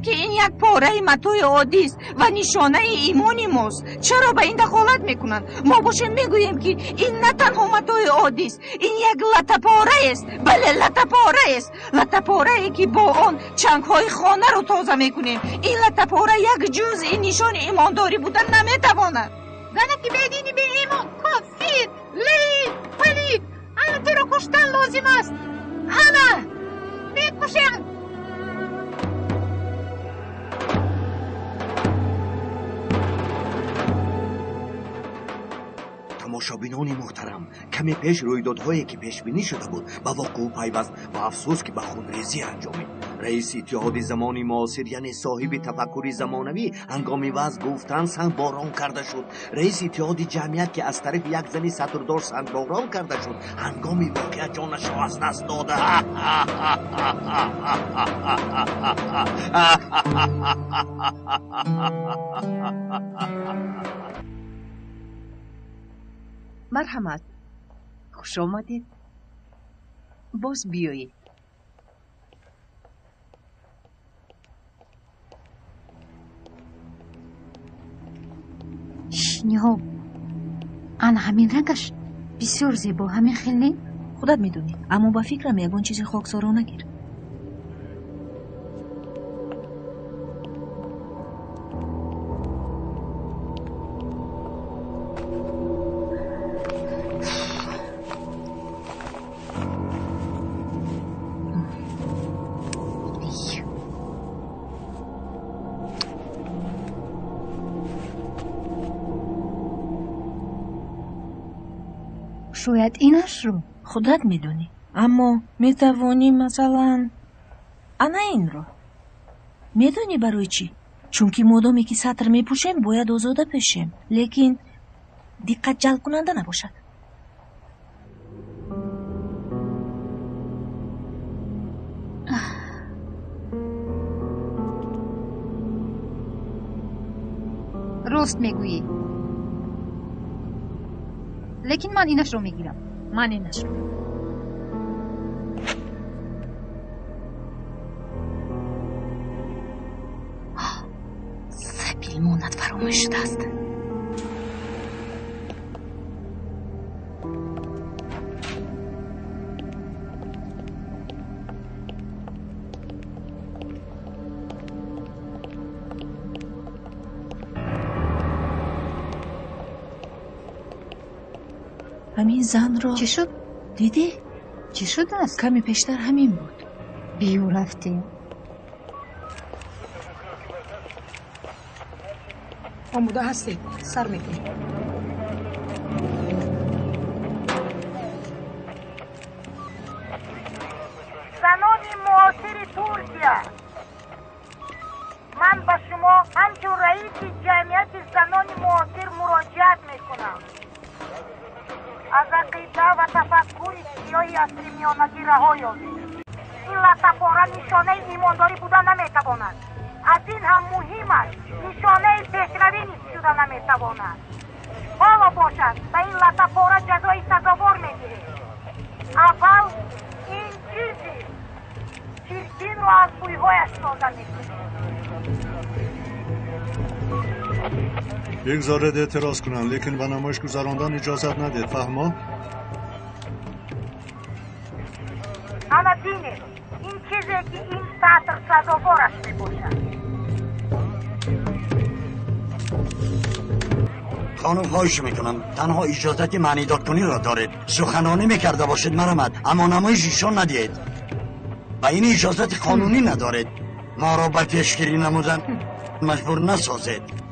که این یک پاره متوی عادی است و نشانه ایمانی ماست. چرا به این دخالت میکنند؟ ما باشیم میگوییم که این نه تنها متوی عادی است، این یک لطه‌پاره است. بله لطه‌پاره است، لطه‌پاره ای که با آن چنگ های خانه رو تازه میکنیم. این لطه‌پاره یک جزء نشان ایمانداری بودن نمیتواند. زنی که بدینی به ایمان کافر لعین پلید آن تو رو کشتن لازم است. همه بکشند. تماشابینان محترم، کمی پیش رویدادهایی که پیش بینی شده بود به وقوع پیوست و افسوس که به خودریزی انجامید. رئیس اتحاد زمان معاصر یعنی صاحب تفکر زمانوی هنگامی وضع گفتن سنگ باران کرده شد. رئیس اتحاد جمعیت که از طرف یک زنی سطردار سنگ باران کرده شد هنگامی واقعا جانش را از دست داده. مرحمت، خوش آمدید. باز بیایید. نیها آن همین رنگش بسیار زیبا، همین خیلی خودت میدونی، اما با فکرم یگان چیزی خاکسارا نگیر. شاید اینش رو خودت میدونی، اما میتوانی مثلا انا این رو میدونی برای چی؟ چون که مادامی که سطر میپوشیم باید آزاده بشیم، لیکن دقت جلب کننده نباشد. راست میگویی، لیکن من اینش رو میگیرم. من اینش رو سبیل مونت فراموش شده است. همین زن رو چی شد؟ دیدی؟ چی شده است؟ کمی پیشتر همین بود. بیو رفتیم. آموده هستید؟ سر میکنید. زنان معاصر ترکیه، من به شما همچون رئیس جمعیت زنان معاصر مراجعت میکنم. از عقیده و تفکر سیاه عصر میانگی رها یابید. این لطه‌پاره نشانه ایمانداری بودن نمیتواند. از این هم مهم است نشانه پیشروی نیز شدن نمیتواند. حالا باشد به این لطه‌پاره جزای سزاوار میگیرید. اول این چیزی چیزین رو از بویهایش سازه میکنید. یک زارد اعتراض کنن، لیکن به نمایش گذراندن اجازت نده. فهمو؟ انا دینه این چیزی که این سطر سزاوارش میباشد. خانم خواهش میکنم تنها اجازت معنی داد کنی را دارید. سخنانی میکرده باشید مرحمت، اما نمایش ایشان ندید. و این اجازت قانونی ندارید. ما را به پیشگیری نمودن مجبور نسازید.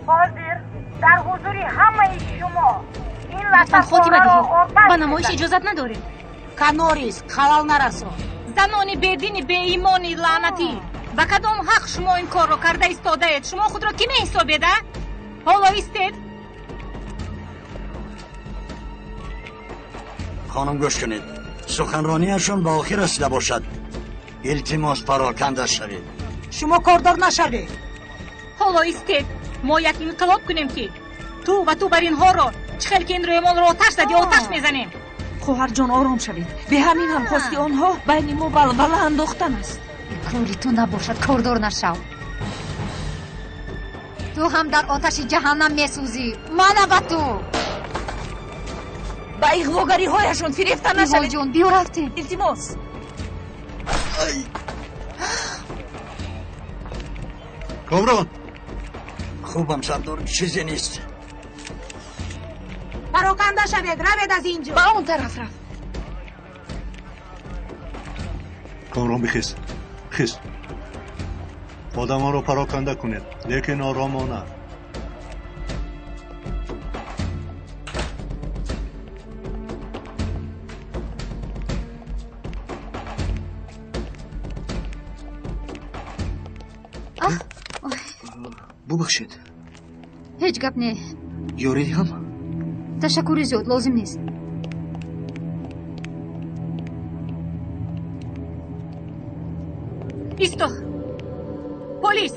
حاضر در حضور همه شما این خاتمه لطه‌پاره دیگه با نمایش اجازت نداریم. کناریس خلال نرسو. زنانی بدینی به ایمانی لعنتی، با کدام حق شما این کار رو کرده ایستاده اید؟ شما خود را کی میحسابید؟ حالا ایستید. خانم گوش کنید، سخنرانیشون به آخر رسیده باشد. التماس پراکنده شوید. شما کاردار نشوید. حالا ایستید. ما یک انقلاب کنیم که تو و تو بر اینها رو چخیل که این روی ما رو آتش زدی آتش میزنیم. خواهر جان آرام شوید. به همین هم خواستی آنها بین ما بلبله انداختن است. کاری تو نباشد کاردار نشو. تو هم در آتش جهنم میسوزی. من با تو. با اغواگری هایشون فریفتن نشوید. ایوان جون بیا رفتیم. التماس. کامران خوبم سردار، چیزی نیست. پراکنده شوید، روید از اینجا. با اون طرف رفت. کامران بخیز خیز. آدمان رو پراکنده کنید لیکن آرامانه. ببخشید. هیچ گپ نه. یوری هم؟ تشکر زیاد لازم نیست. ایستو. پلیس.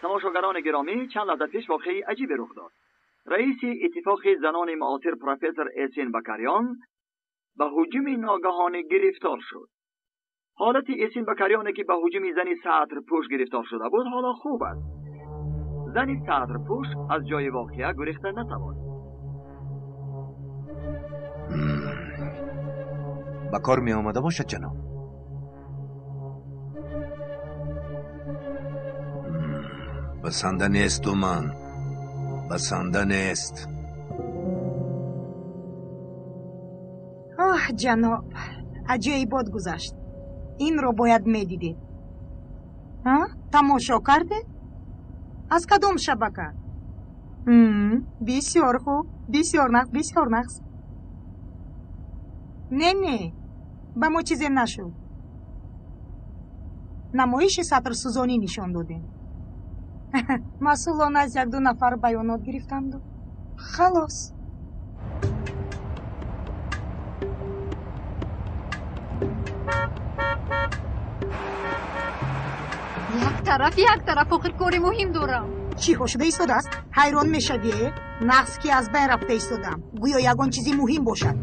تماشاگران گرامی، چند لحظه پیش واقعی عجیبی رخ داد. رئیس اتفاق زنان معاصر پروفسور احسین بکریان به هجوم ناگهانی گرفتار شد. حالت احسین بکریانی که به هجوم زنی سطرپوش گرفتار شده بود حالا خوب است. زنی سطرپوش از جای واقعه گریخته نتوانید. به کار می آمده باشد جناب. بسنده نیست من. بسنده نیست. جناب عجیبات گذشت. این رو باید میدیدید. تماشا کرده؟ از کدام شبکه؟ بسیار خوب، بسیار نقص، بسیار نقص. نه به ما چیزی نشد. نمایش سطر سوزانی نشان دادیم. مسئولان از یک دو نفر بیانات گرفتند و خلاص. یک طرف آخر کاری مهم دارم. چی ها شده ایستاده است؟ حیران میشوی؟ نقص که از بین رفته ایستادم. گویا یگان چیزی مهم باشد.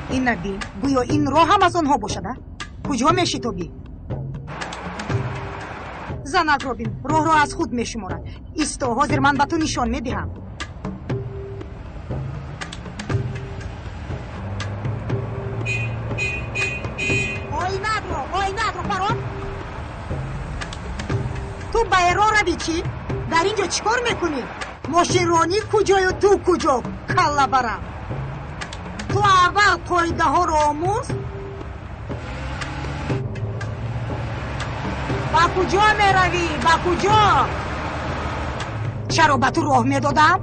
این ندی گویا این راه هم از آنها باشد. کجا میشی تو بی؟ زنک رو بین، راه را از خود میشمارد. ایستا، حاضر من به تو نشان میدهم. آینت رو پرام. تو به راه روی چی؟ در اینجا چیکار میکنی؟ ماشین رانی کجای و تو کجا؟ کلا برم. تو اول قاعده ها رو آموز. با کجا میروی؟ با کجا؟ چرا به تو راه میدادم؟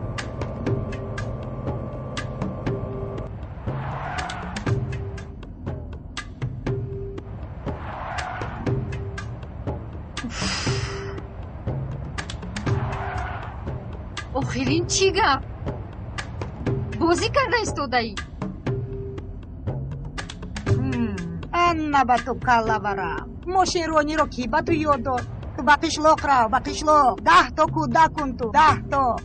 آخرین چی گفت؟ بازی کرده ایستاده ای؟ نه به تو کلا برم. ماشین رانی رو کی به تو یاد داد؟ تو به قشلاق رو، به قشلاق 10 تا کودک کن تو 10 تا.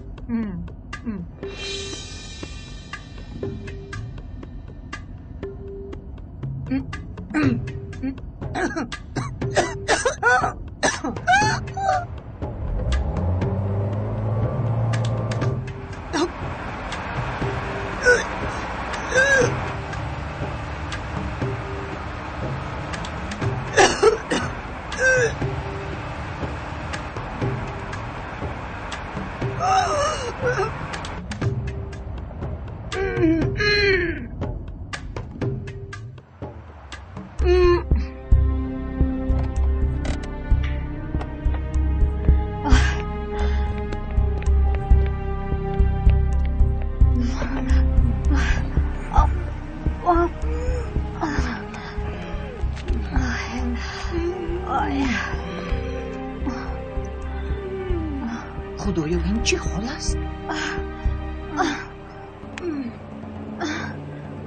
خدایا این چه حال است؟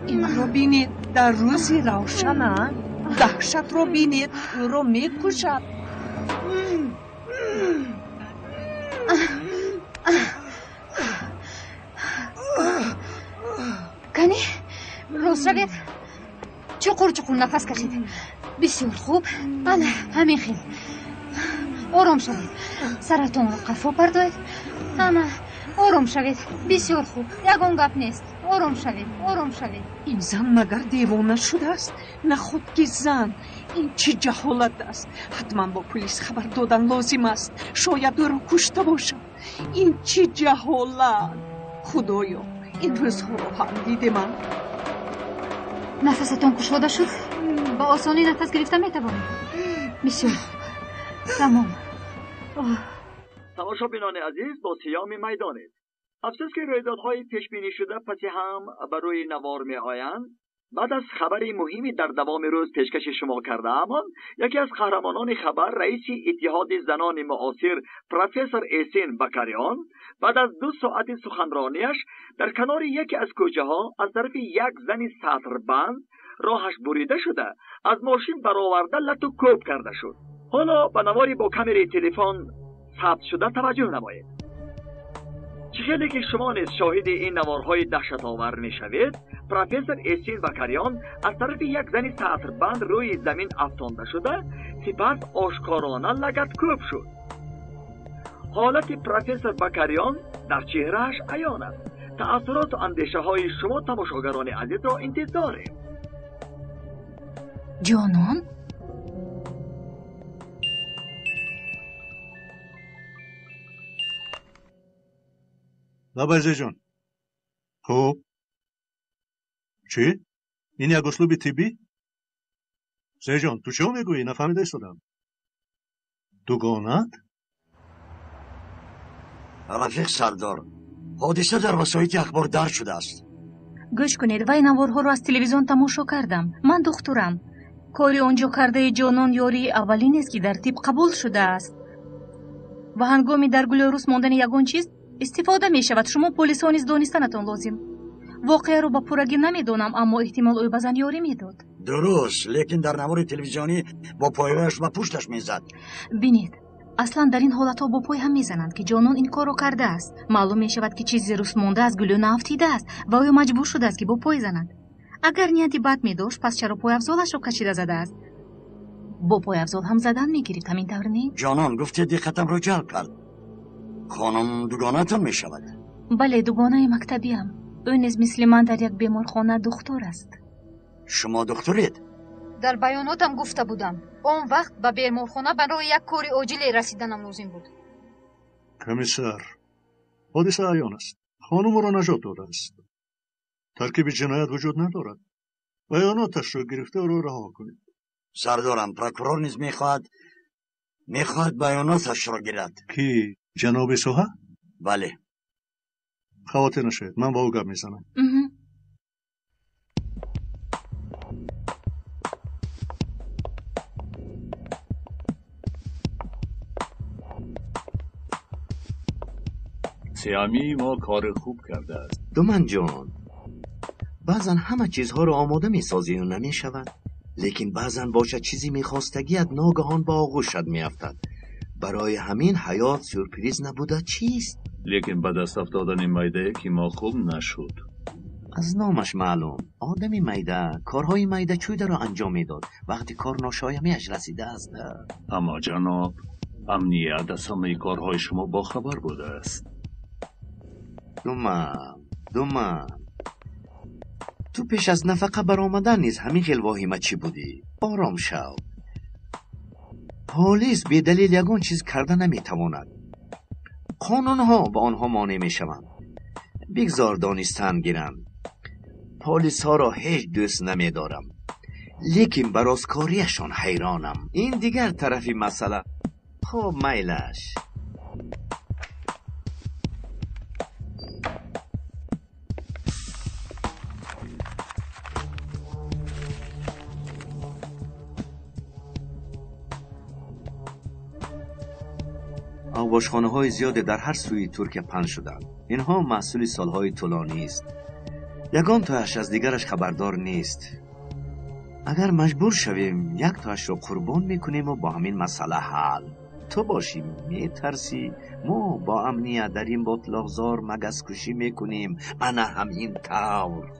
این رو بینید در روزی روشن دهشت رو بینید او رو میکشد. کنی روز شوید. چقور نفس کشید. بسیار خوب. بله همین خیلی. آرام شوید. سرتون رو قفا پرداید. آرام شوید. بسیار خوب. یگان گپ نیست. آرام شوید. این زن مگر دیوانه شده است؟ نه خود که زن. این چه جهالت است؟ حتما با پلیس خبر دادن لازم است. شاید او رو کشته باشد. این چه جهالت؟ خدایا این روزها رو هم دیده من. نفستون کشوده شد؟ با آسانی نفس گرفته میتوانید. بسیار تمام. تماشابینان عزیز با سیام میدانید. افسوس که رویدادهای پیش بینی شده پسی هم بر روی نوار می آیند. بعد از خبری مهمی در دوام روز پیشکش شما کرده اما یکی از قهرمانان خبر رئیس اتحاد زنان معاصر پروفسور احسین بکریان بعد از 2 ساعت سخنرانیش در کنار یکی از کوچه ها از طرف یک زن سطربند راهش بریده شده از ماشین برآورده لط و کوب کرده شد. حالا به نواری با کامری تلفن ثبت شده توجه نمایید. چه خیلی که شما نیز شاهد این نوارهای دهشت آور می شوید. پروفسور احسین بکریان از طرف یک زن سطربند روی زمین افکنده شده سپس آشکارانه لگد کوب شد. حالت پروفسور بکریان در چهرهش عیان است. تأثیرات و اندیشه های شما تماشاگران عزیز را انتظاریم. جانان؟ لابرزه جان خب چی؟ این یک اسلوب طبی؟ زیجان تو چه میگویی؟ نفهمیده ایستادم. دوگانت؟ رفیق سردار حادثه در وسایط اخبار درج شده است. گوش کنید وای نوارها رو از تلویزیون تماشا کردم. من دخترم. کاری اونجا کرده جانان یاری اولین است که در طب قبول شده است و هنگامی در گلوروس ماندن یگان چیز استفاده می شود. شما پلیسان نیز دانستنتان لازم. واقعه رو با پورگی نمیدونم اما احتمال او بزن یاری میداد. درست، لیکن در نوار تلویزیونی با پایش و پشتش میزد. بینید اصلا در این حالت ها با پای هم میزنند که جانان این کار رو کرده است. معلوم می شود که چیزی روس مانده از گلو نفتیده است و او مجبور شده است که با پای زند. اگر نیتی بد می داشت پس چرا پای افزالش رو کشیده زده است؟ با پای افزال هم زدن میگیرید همین طور نی؟ جانان گفته دقتم رو جلب کرد. خانم دوگانتون می شود؟ بله دوگانه مکتبی هم. او نیز مثل من در یک بیمارخانه دکتر است. شما دکترید؟ در بیاناتم گفته بودم اون وقت به بیمارخانه برای یک کار عاجل رسیدنم لازم بود. کمیسر حادثه عیان است. خانم را نجات داده است. ترکیب جنایت وجود ندارد. بیاناتش را گرفته و را رها کنید. سردارم پروکورور نیز میخواد بیاناتش را گیرد. کی؟ جناب سوها؟ بله. خواته نشید من با او گپ میزنم. سیامی ما کار خوب کرده است. دومن جان بعضا همه چیزها رو آماده میسازی و نمیشود، لیکن بعضا باشد چیزی میخواستگیت ناگهان با آغوشت میافتد. برای همین حیات سورپریز نبوده چیست؟ لیکن به دست افتادن میده که ما خوب نشد. از نامش معلوم آدمی میده کارهای میده چویده را انجام میداد وقتی کار ناشایمیش رسیده است. اما جناب امنیت از همه کارهای شما با خبر بوده است. دومن تو پیش از نفقه برآمدن نیز همین خیل واهمه چی بودی؟ آرام شو. پلیس به دلیل یگان چیز کرده نمیتواند. قانون ها به آنها مانع میشوند. بگذار دانستن گیرم. پلیس ها را هیچ دوست نمیدارم، لیکن برازکاریشان حیرانم. این دیگر طرفی مسئله. خب میلش. آغوشخانه‌های زیادی در هر سوی ترکیه پهن شدند. اینها محصول سالهای طولانی است. یگان تایش از دیگرش خبردار نیست. اگر مجبور شویم یک تایش را قربان میکنیم و با همین مسئله حل. تو باشی میترسی ما با امنیت در این باطلاقزار مگس کشی میکنیم. انا همین طور.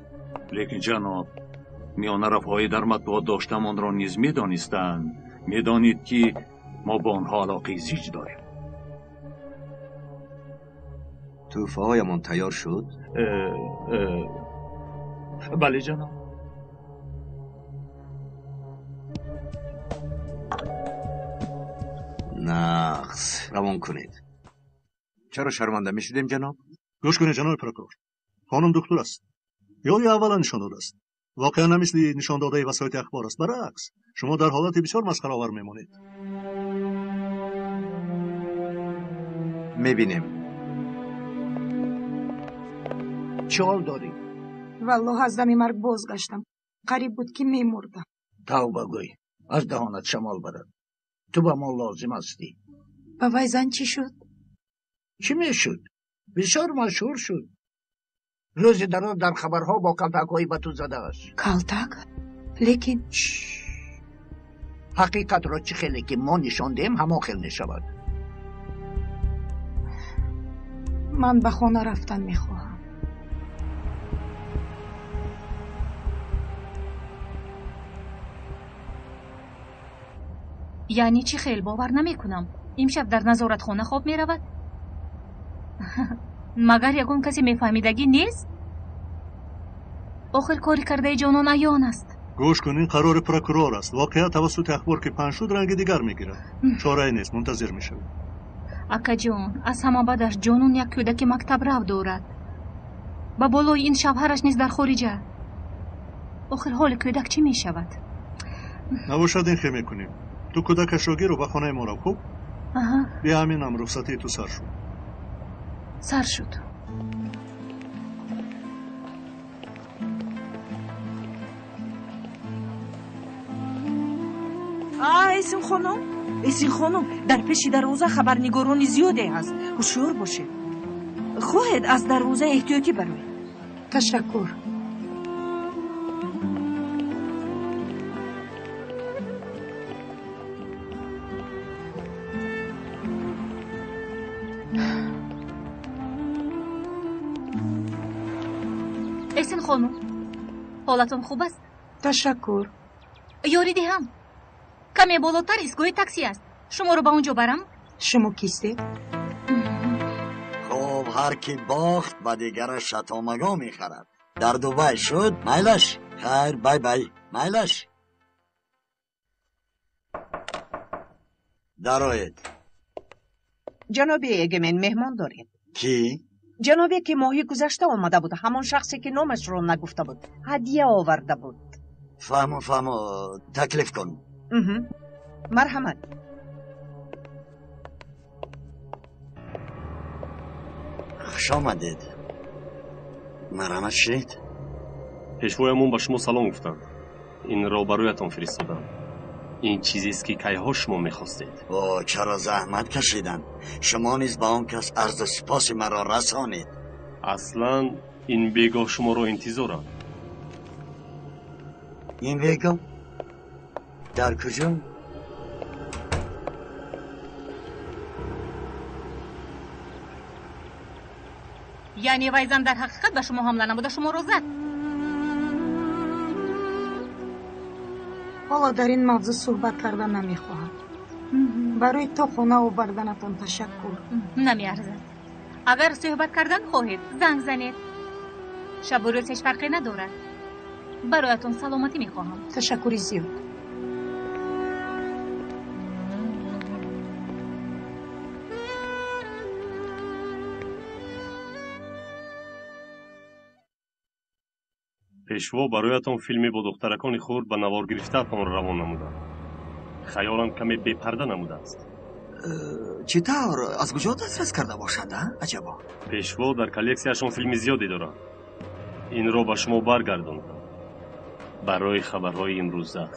لیکن جناب میان رفاهی در مطبوعات داشتمان را نیز میدانستند. میدانید که ما با آنها علاقه زیج داریم. توفه هایمان تیار شد؟ بله جناب. نقص روان کنید. چرا شرمنده می شدیم جناب؟ گوش کنید جناب پروکور. خانم دکتر است. یادی اولا نشان داده است. واقعا نمیسلی نشان داده وسایت اخبار است. برعکس شما در حالت بسیار مسخره آور میمانید. میبینیم. چه حال داری؟ والله از دم مرگ بازگشتم. قریب بود که میمردم. توبه گوی. از دهانت شمال برد. تو به ما لازم هستی. با وی زن چی شد؟ چی میشد؟ بسیار مشهور شد. روز در خبرها با کلتک‌هایی به تو زده است. کلتک؟ لیکن حقیقت را چه خیلی که ما نشان دهیم همه خیل نشود. من به خانه رفتن میخواهم. یعنی چی خیل باور نمی کنم. امشب در نظارت خانه خواب می رود؟ مگر یکون کسی می فهمیدگی نیست؟ آخر کاری کرده جانان عیان است. گوش کنین قرار پروکورور است. واقعیت توسط اخبار که پهن شد رنگ دیگر میگیرد. چاره نیست منتظر میشویم. اکا جان از همه بدش جانون یک کودک مکتب رو دارد. با بالای این شوهرش نیز در خارجه. آخر حال کودک چی می شود؟ نباشد این خیلی میکنیم. تو کودکش را گیر و به خانه ما رو خوب؟ بیا همینم رخصتی تو سر شد. سر شد. ایسین خانم در پیش دروازه خبرنگاران زیادی هست. هوشیار باشه. خواهد از دروازه احتیاطی بروید. تشکر. ایسین خانم حالتون خوب است؟ تشکر. یاری دهم. کمی بالاتر ایستگاه تاکسی است. شما رو به اونجا برم؟ شما کیستید؟ خب هر کی باخت با دیگرش شتامگاه میخرد. در دوبای شد میلش. خیر بای بای میلش. درآید. جناب اگمن مهمان داریم. کی؟ جنابی که ماهی گذشته آمده بود. همان شخصی که نامش رو نگفته بود. هدیه آورده بود. فهمو تکلیف کن. مرحمت. خوش آمدید. مرحمت شید. پیشوایمون با شما سلام گفتن. این را برایتان فرستادم. این چیزی است که کیها شما میخواستید. اوه چرا زحمت کشیدن. شما نیز با آن کس عرض سپاس مرا رسانید. اصلا این بیگاه شما را انتظارم. این بیگاه؟ در کجا؟ یعنی ویزن در حقیقت به شما حمله نبوده شما رو زد؟ حالا در این موضوع صحبت کردن نمیخواهم. برای تو خانه آوردنتان تشکر. نمیارزد. اگر صحبت کردن خواهید زنگ زنید. شب و روز هیچ فرقی ندارد. برایتون سلامتی میخواهم. تشکری زیاد. پیشوا برایتان فیلمی با دخترکان خود به نوار گرفته‌تان روان نمودند. خیالم کمی بپرده نموده است. چطور؟ از کجا دسترس کرده باشد؟ عجبا. پیشوا در کلکسیشان فیلم زیادی دارد. این را به شما برگرداندم. برای خبرهای امروزه.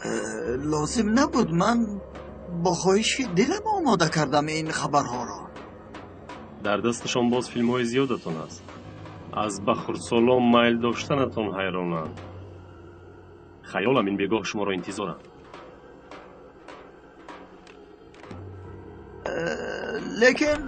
لازم نبود. من با خواهش دلم آماده کردم این خبرها را. дар дасташон боз филмҳои зиёдатон аст. аз бахурсолом майл доштанатон ҳайронанд. хаёлам ин бегоҳ шуморо интизорам. lekin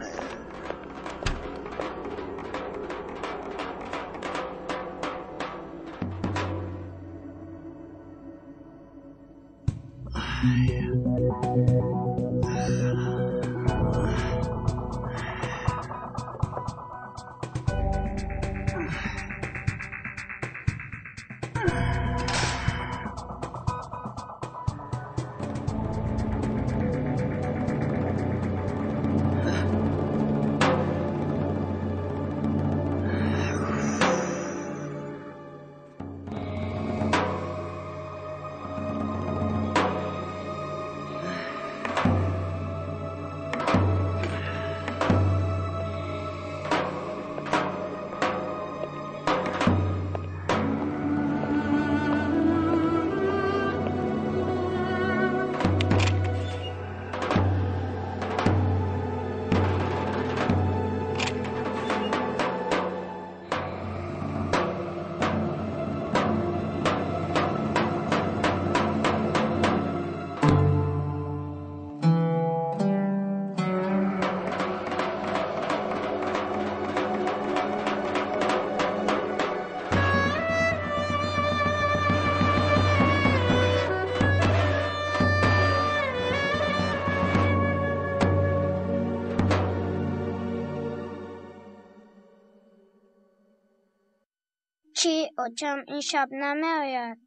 چی اوچم این شب نمیآید؟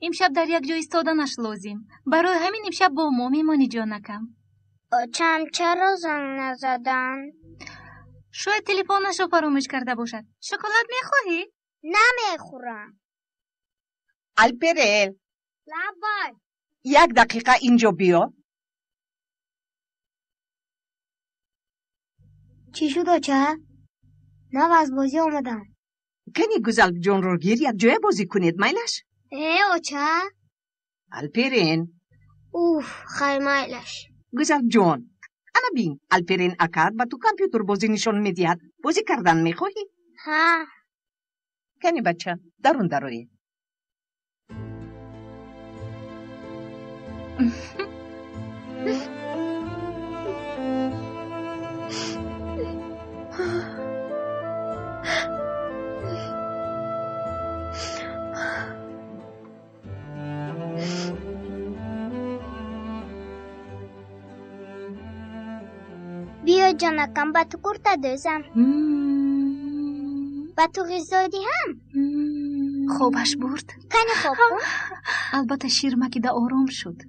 امشب در یک جا ایستادنش لازم. برای همین امشب با ما میمانی جانکم. اوچم چرا زنگ نزدن؟ شاید تلفنش رو فراموش کرده باشد. شکلات میخواهی؟ نمیخورم. الپرل لبای 1 دقیقه اینجا بیا. چی شد اوچه؟ نه از بازی آمدم. کنی گزل جون رو گیر یک جای بازی کنید میلش؟ اوچه؟ الپرین خیلی میلش. گزل جون انا بین الپرین اکاد با تو کامپیوتر بازی نشون میدید. بازی کردن میخواهی؟ ها. کنی بچه درون دروی. بیا جانکم با تو کرتا دوزم. با تو غذادی هم. خوبش برد. کنی خوب بود؟ البته شیرمکیده آرام شد.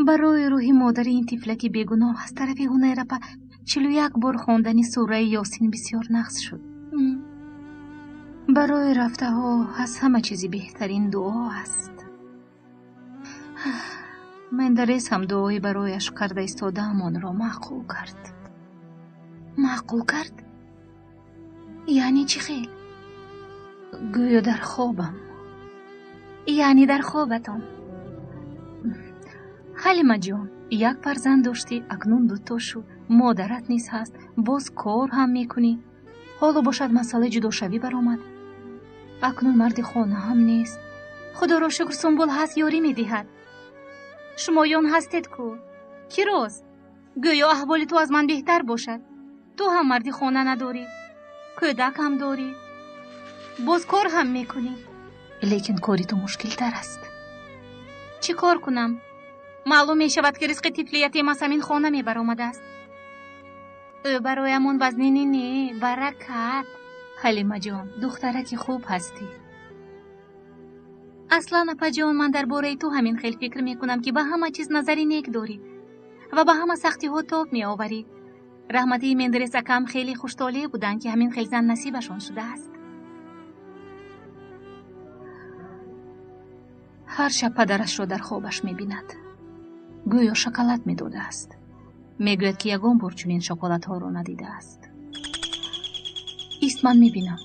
برای روحی مادر این طفلکی بیگناه از طرف هنیرپا 41 بار خواندن سوره یاسین بسیار نقص شد. برای رفته ها از همه چیزی بهترین دعا است. مندرس هم دعایی برایش کرده ایستادم آن را معقول کرد. معقول کرد؟ یعنی چی خیل؟ گویا در خوابم. یعنی در خوابتان. حلیمه جان 1 فرزند داشتی اکنون 2 تا شد. مادرت نیست هست باز کار هم میکنی. حالا باشد مسئله جدا شوی برآمد. اکنون مرد خانه هم نیست. خدا را شکر سنبول هست یاری میدهد. شمایان هستید کو؟ کی راست؟ گویا احوال تو از من بهتر باشد. تو هم مردی خانه نداری. کودک هم داری. باز کار هم میکنی. لیکن کاری تو مشکل تر است. چی کار کنم؟ معلوم می شود که رزق طفلیتی ما همین خانه می برآمده است. برایمون وزنی نه برکت. حلیمه جان دخترک خوب هستی. اصلا اپا جان من درباره تو همین خیلی فکر میکنم که به همه چیز نظری نیک داری و به همه سختی ها تاب می آوری. رحمتی مندرس اکم خیلی خوشحالی بودن که همین خیلی زن نصیبشون شده است. هر شب پدرش را در خوابش می بیند. گویا شکلات می داده است. می گوید که یگان بار چنین شکلات ها را ندیده است. ایست من می بینم.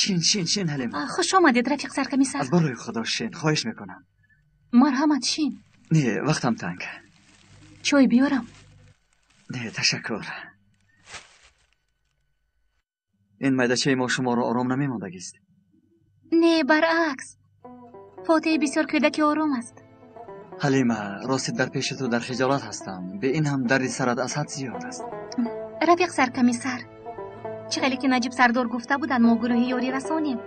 شین حلیمه. خوش آمدید رفیق سرکمیسر. از برای خدا شین، خواهش میکنم. مرحمت شین. نه وقتم تنگ. چای بیارم؟ نه تشکر. این میدچه ما شما را آرام نمیماندگیست. نه برعکس، فاتح بسیار کودک آرام است. حلیمه راستی در پیش تو در خجالت هستم. به این هم دردی سرت از حد زیاد است. رفیق سرکمیسر، چقدر که نجیب سردار گفته بودن ما گروهی یاری رسانیم،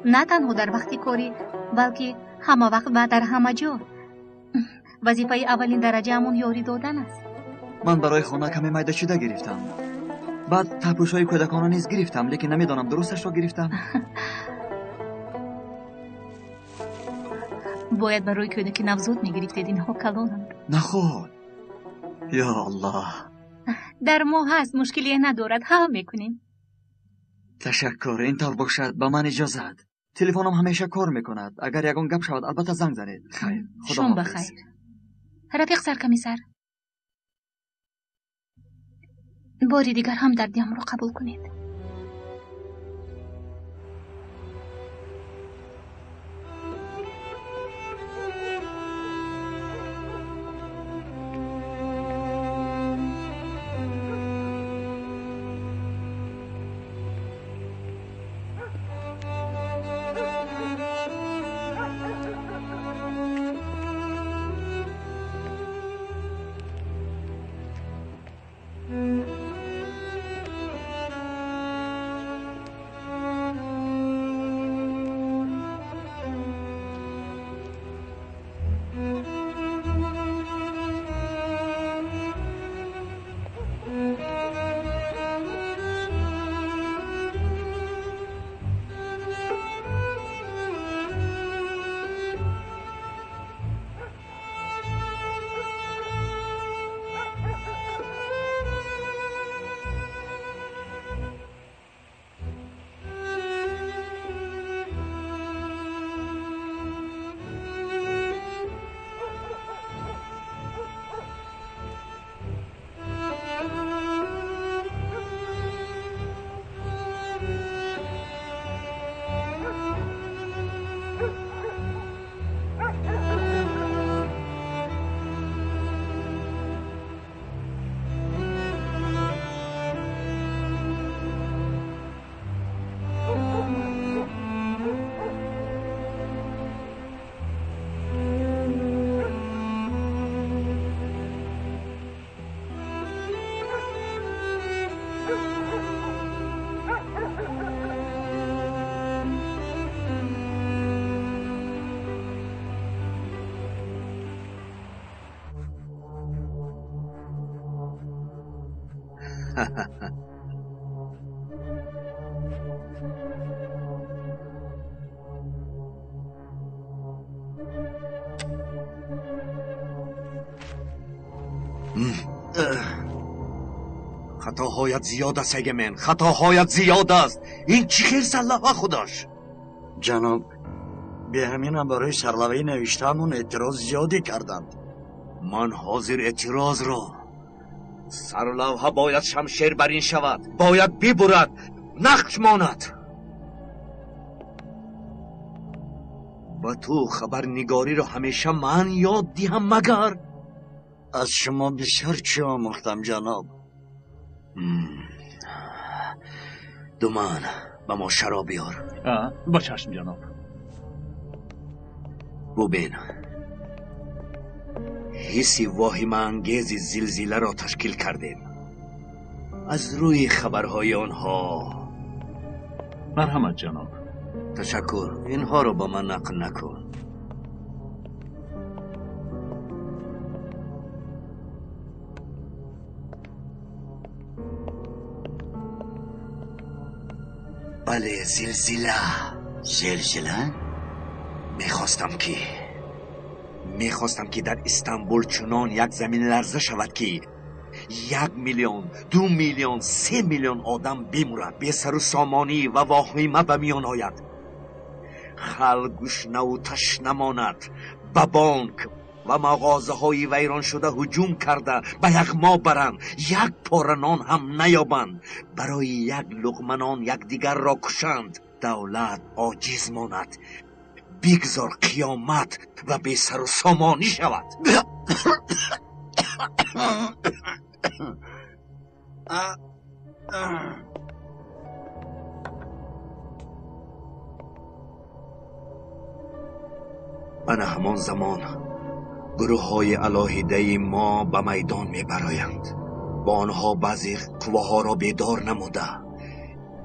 نه تنها در وقتی کاری بلکه همه وقت و در همه جا. وظیفه اولین درجه همون یاری دادن است. من برای خانه کمی میده چیده گرفتم، بعد تپوش‌های کودکانه نیز گرفتم، لیکن نمیدانم درستش را گرفتم. باید برای کودک نوزاد میگرفتید، اینها کلانند. نخود. یا الله. در ما هست، مشکلی ندارد، هم میکنیم. تشکر. اینطور باشد. با من اجازت. تلفنم همیشه کار میکند. اگر یگان گپ شود البته زنگ زنید. خیر. خدا شما بخیر. رفیق سرکمیسر، باری دیگر هم دردیم رو قبول کنید. خطاهایت زیاد است اگه من، خطاهایت زیاد است. این چی خیر سرلوه خودش؟ جناب، به همینم برای سرلوه نوشتهمون اعتراض زیادی کردند. من حاضر اعتراض را. سرلوه باید شمشیر بر این شود، باید ببرد، نقش ماند. با تو خبرنگاری رو همیشه من یاد دیم مگر؟ از شما بسیار چی آموختم جناب. دومان با ما شراب بیار. با چشم جناب. ببین، حسی واهمه انگیز زلزله را تشکیل کردیم. از روی خبرهای آنها. مرحمت جناب. تشکر. اینها رو با من نقل نکن. بله، زلزله. میخواستم که در استانبول چنان یک زمین لرزه شود که 1 میلیون، 2 میلیون، 3 میلیون آدم بمیرد، بی سر و سامانی و واهمه به میان آید. خلق گشنه و تشنه ماند، به بانک و مغازه های ویران شده هجوم کرده به یغما برند، یک پاره نان هم نیابند، برای یک لقمه نان یکدیگر را کشند. دولت عاجز ماند بگذار قیامت و بی سر و سامانی شود. انا همان زمان گروه های علاهیده ما به میدان می برایند. با آنها بعضی قوه را بیدار نموده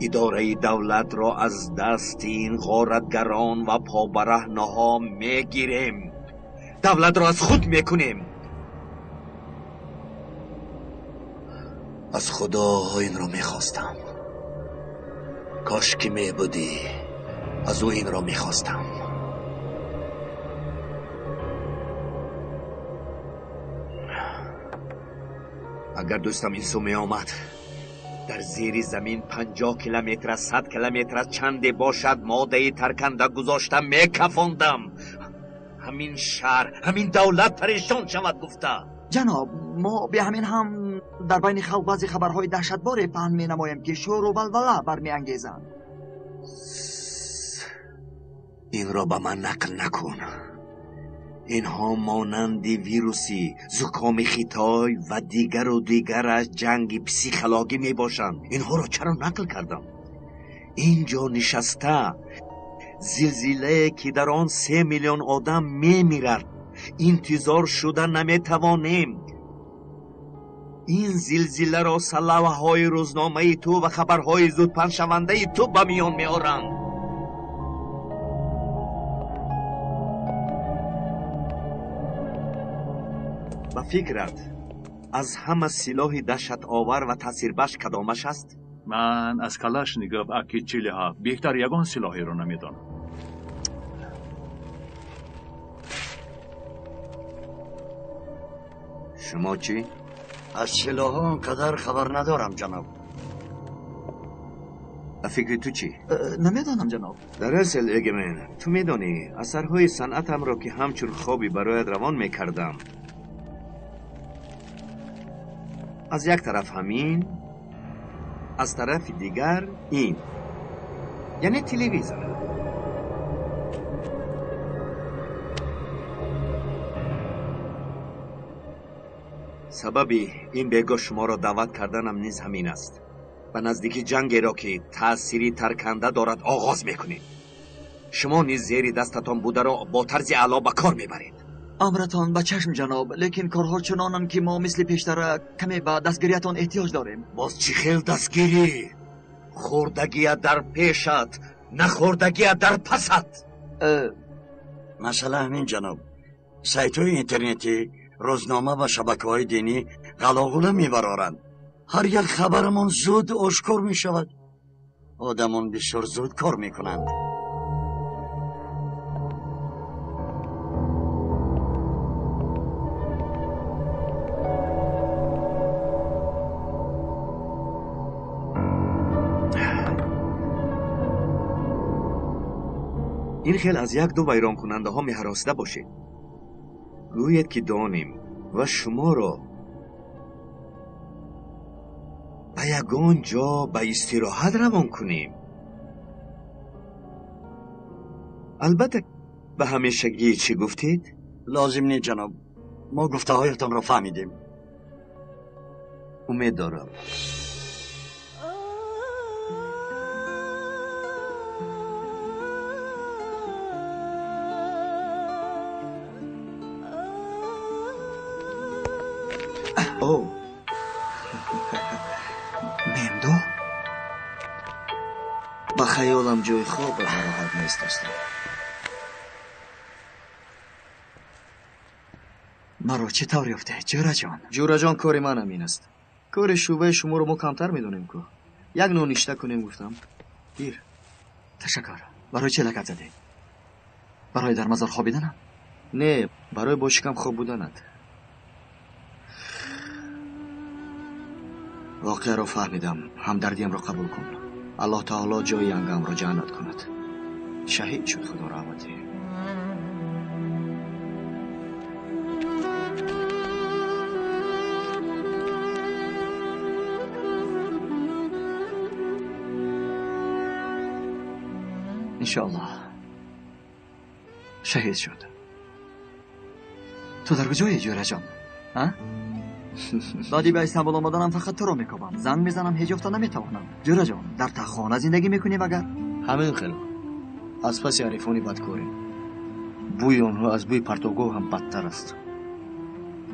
اداره دولت را از دست این غارتگران و پابرهنه ها می گیریم. دولت را از خود می کنیم. از خدا این را می خواستم. کاش که می بودی از او این را می خواستم. اگر دوستم این سو می آمد در زیر زمین 50 کیلومتر از 100 کیلومتر از چنده باشد ماده ترکنده گذاشتم می کفاندم. همین شهر همین دولت پریشان شود گفته. جناب ما به همین هم در بین خلق بعضی خبرهای دهشتبار پهن می نماییم که شور و ولوله برمی انگیزند. این را به من نقل نکن. اینها مانند ویروسی، زکام خیتای و دیگر از جنگ پسیخولوژی می باشند. اینها را چرا نقل کردم؟ اینجا نشسته زلزله که در آن 3 میلیون آدم می میرد انتظار شده نمی توانیم. این زلزله را سلوه های روزنامه تو و خبرهای زودپن شونده تو به میان می آورند. به فکرت از همه سلاح دهشت آور و تاثیربخش کدامش است؟ من از کلاشنیکوف AK-47 بهتر یگان سلاحی را نمیدانم. شما چی؟ از سلاح آنقدر خبر ندارم جناب. فکر تو چی؟ نمیدانم جناب. در اصل اگمن تو میدانی اثرهای صنعتم را که همچون خوابی برایت روان میکردم از یک طرف همین از طرف دیگر این یعنی تلویزیون. سببی این بگاه شما را دعوت کردنم نیز همین است. به نزدیکی جنگی را که تأثیری ترکنده دارد آغاز میکنید. شما نیز زیر دستتان بوده را با طرز اعلی به کار میبرید. امرتان به چشم جناب، لیکن کارها چنانن که ما مثل پیشتر کمی به دستگیریتان احتیاج داریم. باز چی خیل دستگیری؟ خوردگی در پیشت نه خوردگی در پست. مثلا همین جناب سایت‌های اینترنتی، روزنامه و شبکه‌های دینی غلاغله میبرارند. هر یک خبرمون زود آشکار میشود. آدمون بسیار زود کار میکنند. این خیل از یک دو ویران کننده ها می‌هراسته باشید. گوید که دانیم و شما را به یگان جا به استراحت روان کنیم. البته به همیشگی چی گفتید؟ لازم نیست جناب، ما گفته هایتان را فهمیدیم. امید دارم. او ممدو با خیالم جای خواب و راحت نیست داشتم. مرا چطور یافته جورا جان؟ جورا جان کاری من همین است. کار شعبه شما رو ما کمتر میدونیم که یک نوع نشته کنیم. گفتم گیر. تشکر. برای چه لگت زده؟ برای در مزار خوابیدنم؟ نه، برای با شکم خواب بودنت. واقعا را فهمیدم. همدردیم را قبول کن. الله تعالی جای ینگم را جنت کند. شهید شد خدا رحمتی. انشاءالله شهید شد. تو در کجایی جوره جان؟ دادی به استانبول آمدنم فقط تو رو میکوبم. زنگ میزنم هیچ وقت نمیتوانم. جوره جان در تخانه زندگی میکنی مگر؟ همین خیلی از پس عریفانی بدکاری. بوی آنها از بوی پرتوگو هم بدتر است.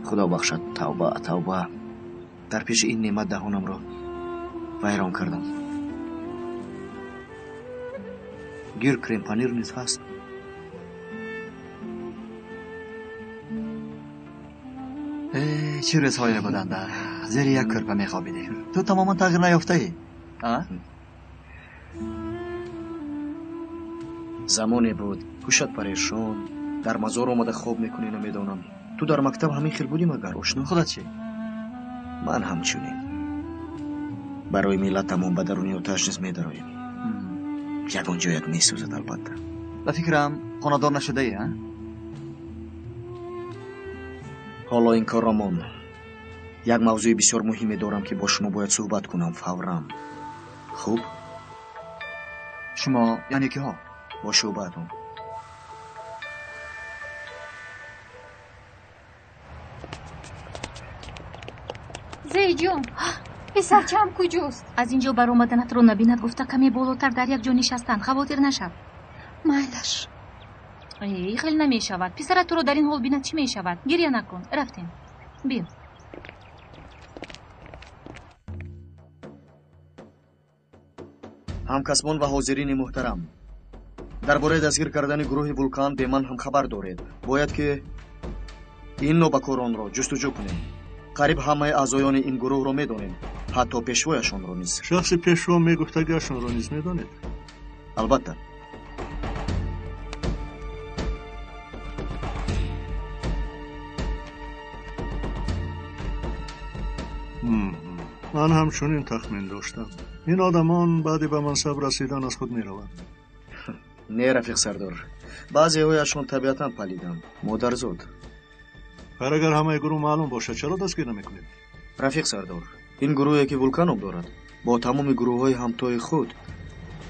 خدا بخشد. توبه توبه. در پیش این نعمت دهانم را ویران کردم. گیر کریم پنیر نیز هست. چه روزهای بودند زیر یک کرپه میخوابیدی. تو تماما تغییر نیافته ای؟ زمانی بود گوشت پریشان در مزار آمده خواب میکنی نمیدانم. تو در مکتب همین خیل بودی مگر آشنا؟ خودت چی؟ من همچنین برای ملتمون به درونی آتش نیز میدرایم. یگان جایت میسوزد البته. به فکرم خانه‌دار نشده ای ها؟ حالا این کار رمان یک موضوع بسیار مهمی دارم که با شما باید صحبت کنم فوراً. خوب؟ شما یعنی که ها؟ با شعبتون. زی جون پسرچم کجاست؟ از اینجا بر اومدنت رو نبیند گفته کمی بالاتر در یک جا نشستن. خواطر نشو. مایلش خیلی نمی شود. پسرت تو رو در این حال بیند چی می شود؟ گریه نکن. رفتیم. بیا. همکسبان و حاضرین محترم، درباره دستگیر کردن گروه ولکان به من هم خبر دارید. باید که این نوبکاران را جستجو کنیم. قریب همه اعضایان این گروه را میدانیم، حتی پیشوایشان را نیز. شخص پیشوا میگفتگیشان را نیز میدانید؟ البته. من همچنین تخمین داشتم. این آدمان بعدی به منصب رسیدن از خود میروند. نه رفیق سردار، بعضی هایشان طبیعتا پلیدند. مادر زود. اگر همه گروه معلوم باشه چرا دستگیر نمیکنید؟ رفیق سردار، این گروهی که ولکان دارد با تمام گروه های همتای خود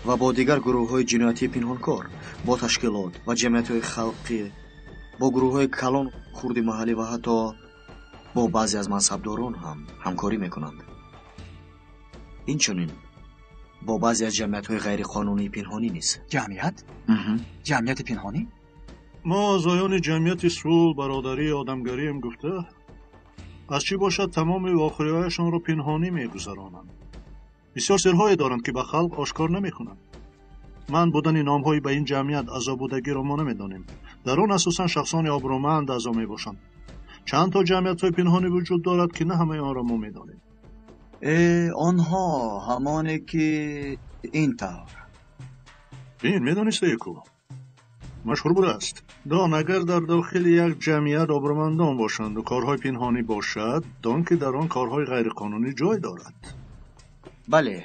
و با دیگر گروه های جنایتی پنهانکار، با تشکیلات و جمعیت های خلقی، با گروه های کلان خردی محلی و حتی با بعضی از منصبداران هم همکاری میکنند. این چنین با بعضی از جمعیت های غیر قانونی پنهانی نیست. جمعیت؟ جمعیت پنهانی؟ ما اعضایان جمعیت صلح برادری آدمگری هم گفته از چی باشد تمام واقعی‌هایشان را پنهانی میگذرانند. بسیار سرهایی دارند که به خلق آشکار نمیکنند. من بودن نامهایی به این جمعیت اعضا بودگی را ما نمیدانیم. در آن اساسا شخصان آبرومند اعضا میباشند. چند تا جمعیت های پنهانی وجود دارد که نه همه آن را ما میدانیم. آنها همانه که این طور. این میدانسته یکو مشهور بوده است. دان اگر در داخل یک جمعیت آبرومندان باشند و کارهای پنهانی باشد، دان که در آن کارهای غیرقانونی جای دارد. بله،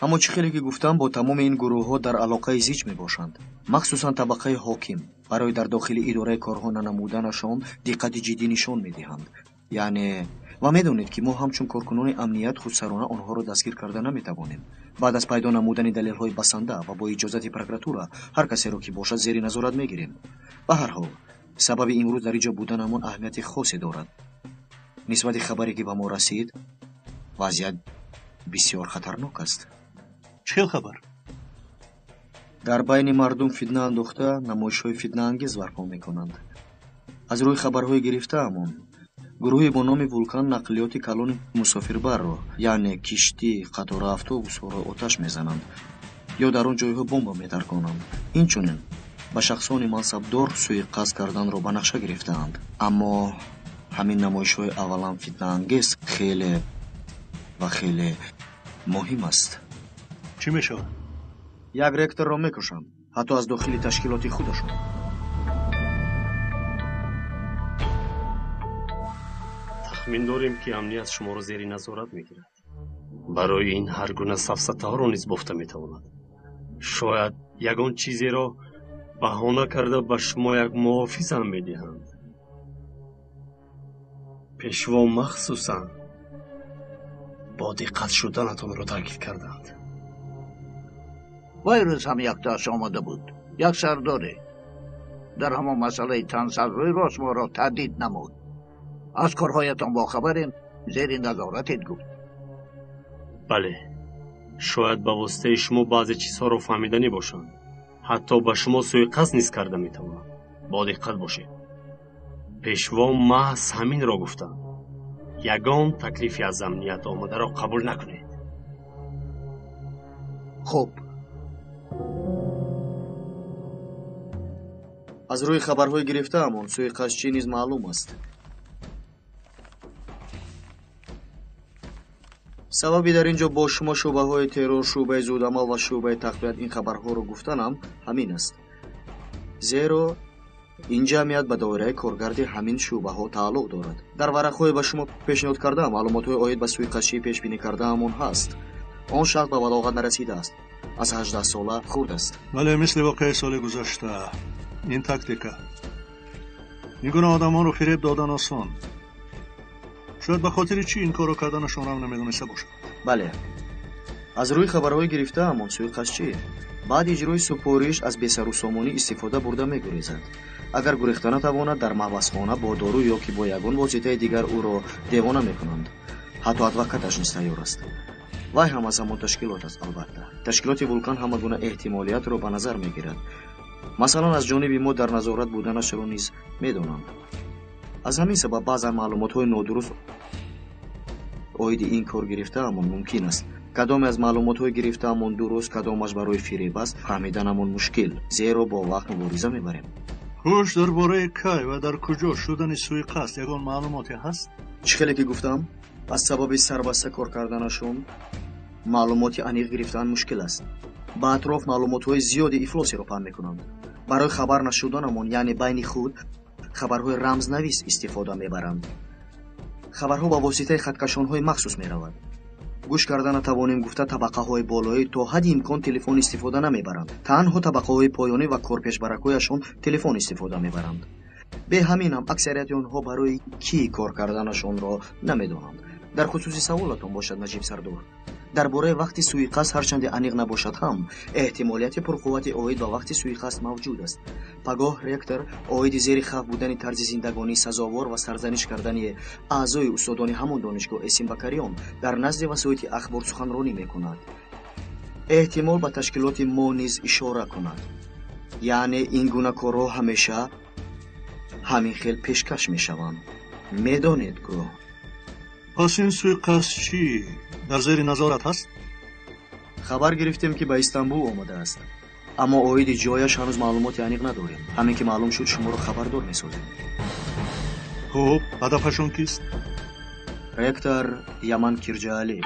اما چه خیلی که گفتم با تمام این گروه ها در علاقه زیج می باشند. مخصوصا طبقه حاکم برای در داخل اداره کارها نمودنشان دقت جدی نشان می دهند. یعنی و میدونید که ما همچون کارکنان امنیت خودسرانه آنها را دستگیر کرده نمیتوانیم. بعد از پیدا نمودن دلیل‌های بسنده و با اجازه پروکراتورا هر کسی را که باشد زیر نظارت میگیریم. به هر حال سبب امروز در اینجا بودنمان اهمیت خاصی دارد. نسبت خبری که به ما رسید وضعیت بسیار خطرناک است. چه خبر؟ در بین مردم فتنه انداخته نمایش‌های فتنه انگیز برپا میکنند. از روی خبرهای گرفته امون گروهی با نام ولکان نقلیات کلان مسافربر را یعنی کشتی، قطار اتوبوس را آتش میزنند یا در آن جایها بمب میترکانند. این چنین به شخصان منصبدار سوء قصد کردن را به نقشه گرفتند. اما همین نمایش‌های اولا فتنه انگیز خیلی و خیلی مهم است. چی میشود؟ یک رکتور را میکشند، حتی از داخل تشکیلات خودشون. تخمین داریم که امنیت شما را زیر نظارت میگیرد. برای این هر گونه سفسطه ها را نیز بافته میتواند. شاید یگان چیزی را بهانه کرده به شما یک محافظ هم میدهند. پیشوا مخصوصا با دقت شدنتان را تاکید کردند. وای روز هم یک تاش آمده بود، یک سرداره. در همان مسئله تنسازوی راست ما را تهدید نمود. از کارهایتان با خبریم، زیر نظارتت گفت. بله، شاید به واسطه شما بعضی چیزها رو فهمیدنی باشند. حتی به شما سوءقصد نیز کرده میتوانند. با دقت باشید. پیشوا محض همین را گفتند. یگان تکلیفی از امنیت آمده را قبول نکنید. خوب. از روی خبرهای گرفته همون سوءقصدچی نیز معلوم است. سببی در اینجا با شما شعبه های ترور، شعبه زودعمل و شعبه تقویت این خبرها رو گفتنم همین است. زیرا این جمعیت به دایره کارگردی همین شعبه ها تعلق دارد. در ورقهای به شما پیشنهاد کرده معلومات های عاید به سوءقصدچی پیش بینی کرده همون هست. آن شخص به بلاغت نرسیده است. از 18 ساله خورد است. ولی مثل واقع سال گذشته این تاکتیکا این گونه آدمان رو فریب دادن آسان. شاید به خاطر چی این کارو کردنشون هم نمیدونسته باشه. بله، از روی خبرهای گرفته همون سوءقصدچی بعد اجرای سپاریش از بسر و سامانی استفاده برده میگریزد. اگر گریخته نتواند در محبسخانه با دارو یا که با یگان واسطه دیگر او را دیوانه میکنند. حتی ادوکاتش نیز تیار است. وای هم از همون تشکیلات است. البته تشکیلات ولکان همه گونه احتمالیت را به نظر میگیرد. مثلا از جانب ما در نظارت بودنش را نیز میدانند. از همین سبب بعضی معلومات‌های نادرست عاید این کار گرفته همون ممکن است. کدام از معلومات‌های گرفته همون درست، کدامش برای فریب است، فهمیدن همون مشکل. زیرا با وقت مبارزه میبریم. خوش درباره کی و در کجا شدن سوءقصد یگان معلوماتی هست؟ چخیلی که گفتم از سبب سربسته کار کردنشون معلوماتی عمیق گرفتن مشکل است. با اطراف معلومات‌های زیادی افلاسی را پهن میکنند. برای خبر نشدنمون یعنی بین خود خبرهای رمزنویس استفاده میبرند. خبرها با واسطه خطکشان‌های مخصوص میرود. گوش کردن توانیم گفته طبقه‌های بالایی تا حد امکان تلفن استفاده نمیبرند. تنها طبقه‌های پایانی و کارپیشبرک‌هایشان تلفن استفاده میبرند. به همین هم اکثریت آنها برای کی کار کردنشان را نمیدانند. در خصوص سوالتان باشد نجیب سردار. درباره وقتی سوءقصد هرچند عمیق نباشد هم احتمالیت پرقوت عاید به وقتی سوءقصد موجود است. پگاه رکتور عاید زیر خوف بودن طرز زندگانی سزاوار و سرزنش کردن اعضای استادان همون دانشگاه اسین بکریان در نزد وسایل اخبار سخنرانی میکند. احتمال به تشکیلات ما نیز اشاره کند. یعنی این گونه کارها همیشه همین خیل پیشکش میشوند. میدانید گو پس این سوءقصدچی در زیر نظارت هست؟ خبر گرفتیم که به استانبول آمده است. اما عاید جایش هنوز معلوماتی عمیق نداریم. همین که معلوم شد شما را خبردار می‌سازیم. خوب، هدفشون کیست؟ رکتور یمن کیرجالی.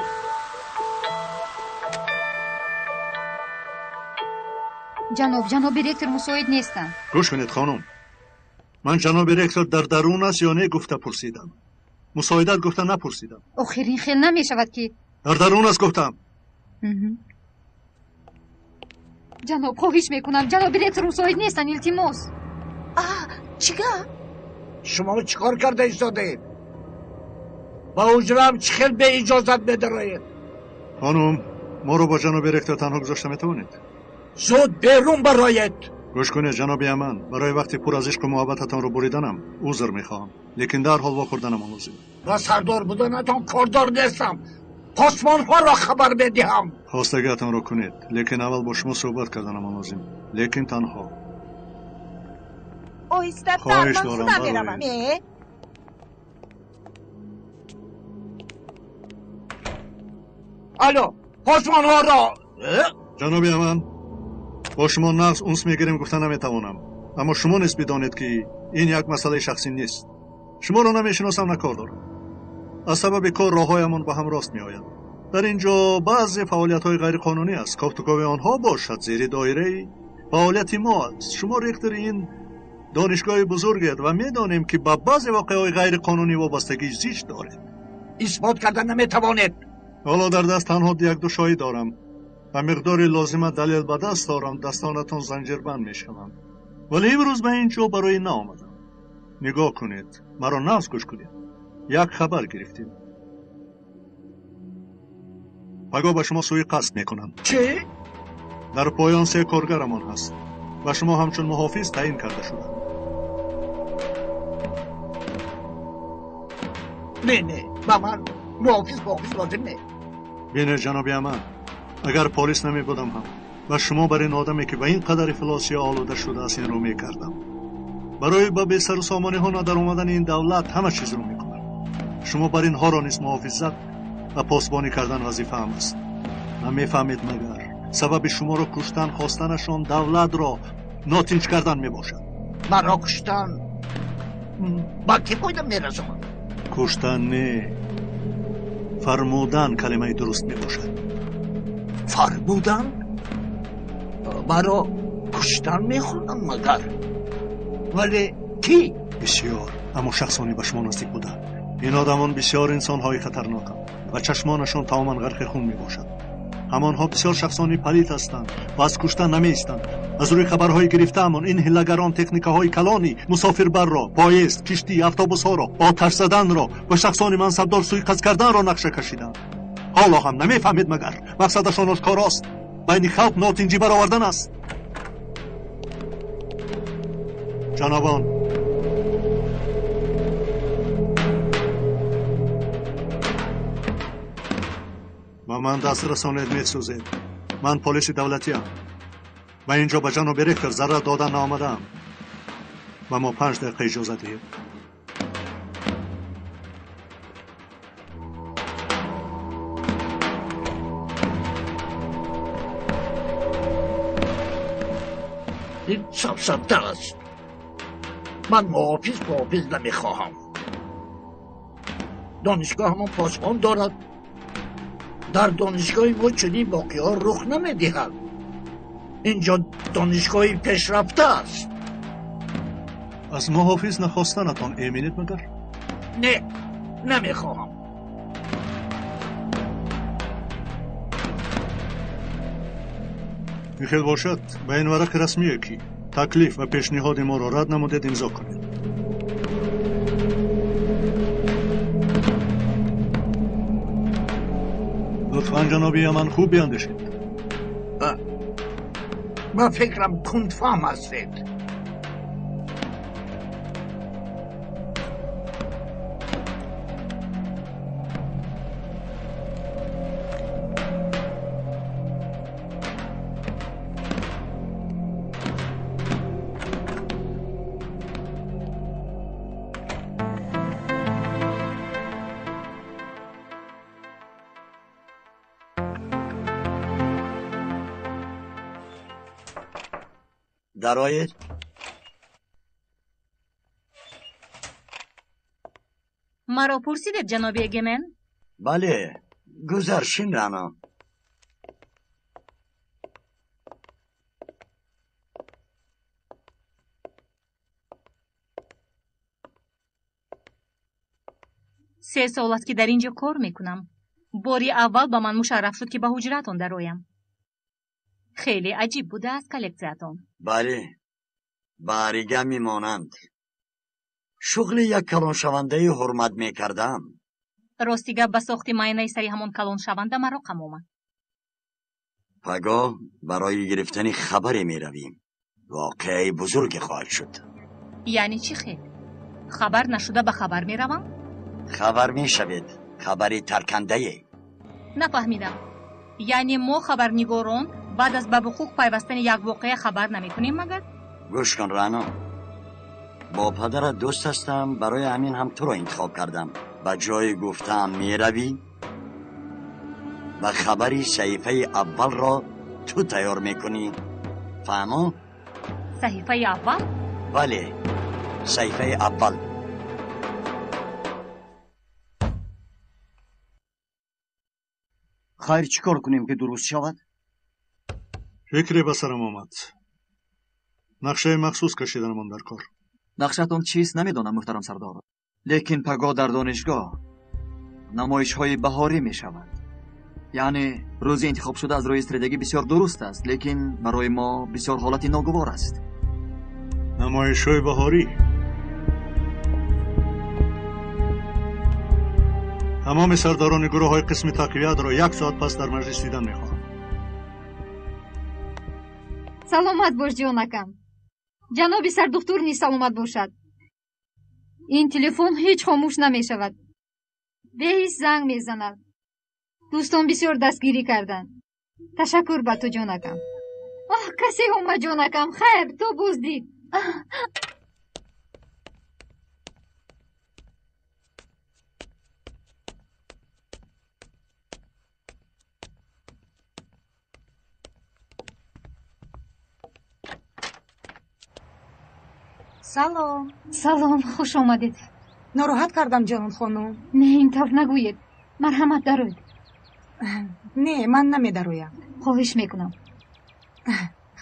جناب رکتور مساعد نیستند. گوش کنید خانم. من جناب رکتور در درون است یا نه گفته پرسیدم. مساعدت گفته نپرسیدم. آخرین خیل نمی شود که در درون است گفتم. جناب خواهش میکنم جناب رکتور مساعد نیستن. التماس. چیکار؟ شما چیکار کرده ایستاده؟ با حجرم چخیل به اجازت بدارید. خانم ما رو با جناب رکتور تنها گذاشته میتونید؟ زود بیرون برایت. گوش کنید جناب یمن، برای وقتی پر از عشق و محبتتان رو بریدنم عذر میخوام، لیکن در حال واخوردنم لازم. و سردار بودنتان کاردار نیستم. پاسمان ها را خبر بدهم. خواستگیتان رو کنید، لیکن اول با شما صحبت کردنم لازم، لیکن تنها. اویستد خواهش من دارم خودم میروم. الو پاسمان ها را. جناب یمن، با شما نقص اونس میگیریم گفته نمیتوانم، اما شما نیز بدانید که این یک مسئله شخصی نیست. شما رو نمیشناسم، نکار دارم. از سبب کار راههایمان با هم راست میآید. در اینجا بعضی فعالیت‌های غیر قانونی است. کافتوکاوی آنها باشد زیر دایره فعالیت ما است. شما رکتور این دانشگاه بزرگید و میدانیم که با بعضی واقعه‌های غیر قانونی وابستگی زیست دارید. اثبات کردن نمیتوانید. حالا در دست تنها یک دو شاهد دارم و مقدار لازمه دلیل به دست دارم. دستانتان زنجیربند میشوم. ولی امروز به اینجا برای نآمدم. نگاه کنید، مرا ناز گوش کنید. یک خبر گرفتیم. پگاه به شما سوءقصد میکنند. چی؟ در پایان 3 کارگرمان هست و شما همچون محافظ تعیین کرده شده. نه با من محافظ لازم نه. بینه جناب امان، اگر پلیس نمی بودم هم و شما بر این آدمی که به این قدر افلاسی آلوده شده است این رو می کردم. برای با به سر و سامانی ها ندر آمدن این دولت همه چیز رو می کنم. شما بر این ها را نیز محافظت و پاسبانی کردن وظیفه هم است. نمی فهمید مگر سبب شما را کشتن خواستنشان دولت را ناتنج کردن می باشد. من را کشتن با کی پایدم می رسوم؟ کشتن نه، فرمودن کلمه درست می باشد. فرمودن؟ مرا کشتن می خونم مگر؟ ولی کی؟ بسیار، اما شخصانی به شما نزدیک بوده. این آدمان بسیار انسانهای خطرناکند و چشمانشان تماما غرق خون می باشد. همانها بسیار شخصانی پلید هستند و از کشتن نمی ایستند. از روی خبرهای گرفته امان این هیله‌گران تکنیک‌های کلانی مسافربر را، پایست، کشتی، اتوبوس‌ها را آتش زدن را و شخصانی منصبدار سوءقصد کردن را نقشه کشیدند. حالا هم نمی‌فهمید مگر مقصدشان آشکاراست، بین خلق ناتنجی برآوردن است. جنابان، و من دست رسانید می‌سوزید. من پلیس دولتی ام و اینجا به جناب ریختر ضرر دادن آمدم و ما 5 دقیقه اجازه دهید. این سفسطه است. من محافظ نمیخواهم. دانشگاه همون پاسبان دارد. در دانشگاه ما چنین واقعا رخ نمیدهد. اینجا دانشگاه پیشرفته است. از محافظ نخواستنتان ایمنید مگر؟ نه، نمیخواهم. میخیل باشد به این ورق رسمیه که تکلیف و پیشنهاد ما را رد نمودید امضا کنید. لطفاً جنابی من خوب بیاندیشید. من فکرم کندفهم هستید. درآید. مرا پرسیدید جناب اگمن؟ بله، گذرشین رانا. سه سال است که در اینجا کار میکنم. باری اول با من مشرف شد که به حجرتان درآیم. خیلی عجیب بوده است کلکسیاتون. بله، باریگه میمانند. شغل یک کلان شونده حرمت میکردم. راستیگه به ساخت ماینه سری همون کلان شونده مرا رقم آمد. پگاه برای گرفتن خبری میرویم. واقعی بزرگ خواهد شد. یعنی چی خیر؟ خبر نشده به خبر میروم؟ خبر میشوید. خبری ترکنده. نفهمیدم. یعنی ما خبرنگاران بعد از به وقوع پیوستن یک واقعه خبر نمی کنیم مگر؟ گوش کن رانا. با پدرت دوست هستم، برای همین هم تو رو انتخاب کردم. به جای گفتم میروی و خبری صحیفه اول را تو تیار میکنی. فهمو؟ صحیفه اول؟ بله، صحیفه اول. خیر چی کار کنیم که درست شود؟ فکری به سرم آمد. نقشه مخصوص کشیدنمان در کار. نقشتون چیست نمیدونم محترم سردار، لیکن پگاه در دانشگاه نمایش های بهاری می شود. یعنی روزی انتخاب شده از روی استراتژی بسیار درست است، لیکن برای ما بسیار حالتی ناگوار است. نمایش های بهاری؟ تمام سرداران گروه های قسم تقویت را 1 ساعت پس در مجلس دیدن می خواهم. саломат бош ҷонакам. ҷаноби сардухтур низ саломат бошад. ин телефон ҳеҷ хомӯш намешавад. беҳис занг мезанад. дӯстон бисёр дастгирӣ карданд. ташаккур ба ту ҷонакам. касе омад ҷонакам. хайр, то боздид. салом. салом, хуш омадед. нороҳат кардам ҷонон хонум? не, ин тавр нагӯед. марҳамат дароед. не, ман намедароям. хоҳиш мекунам.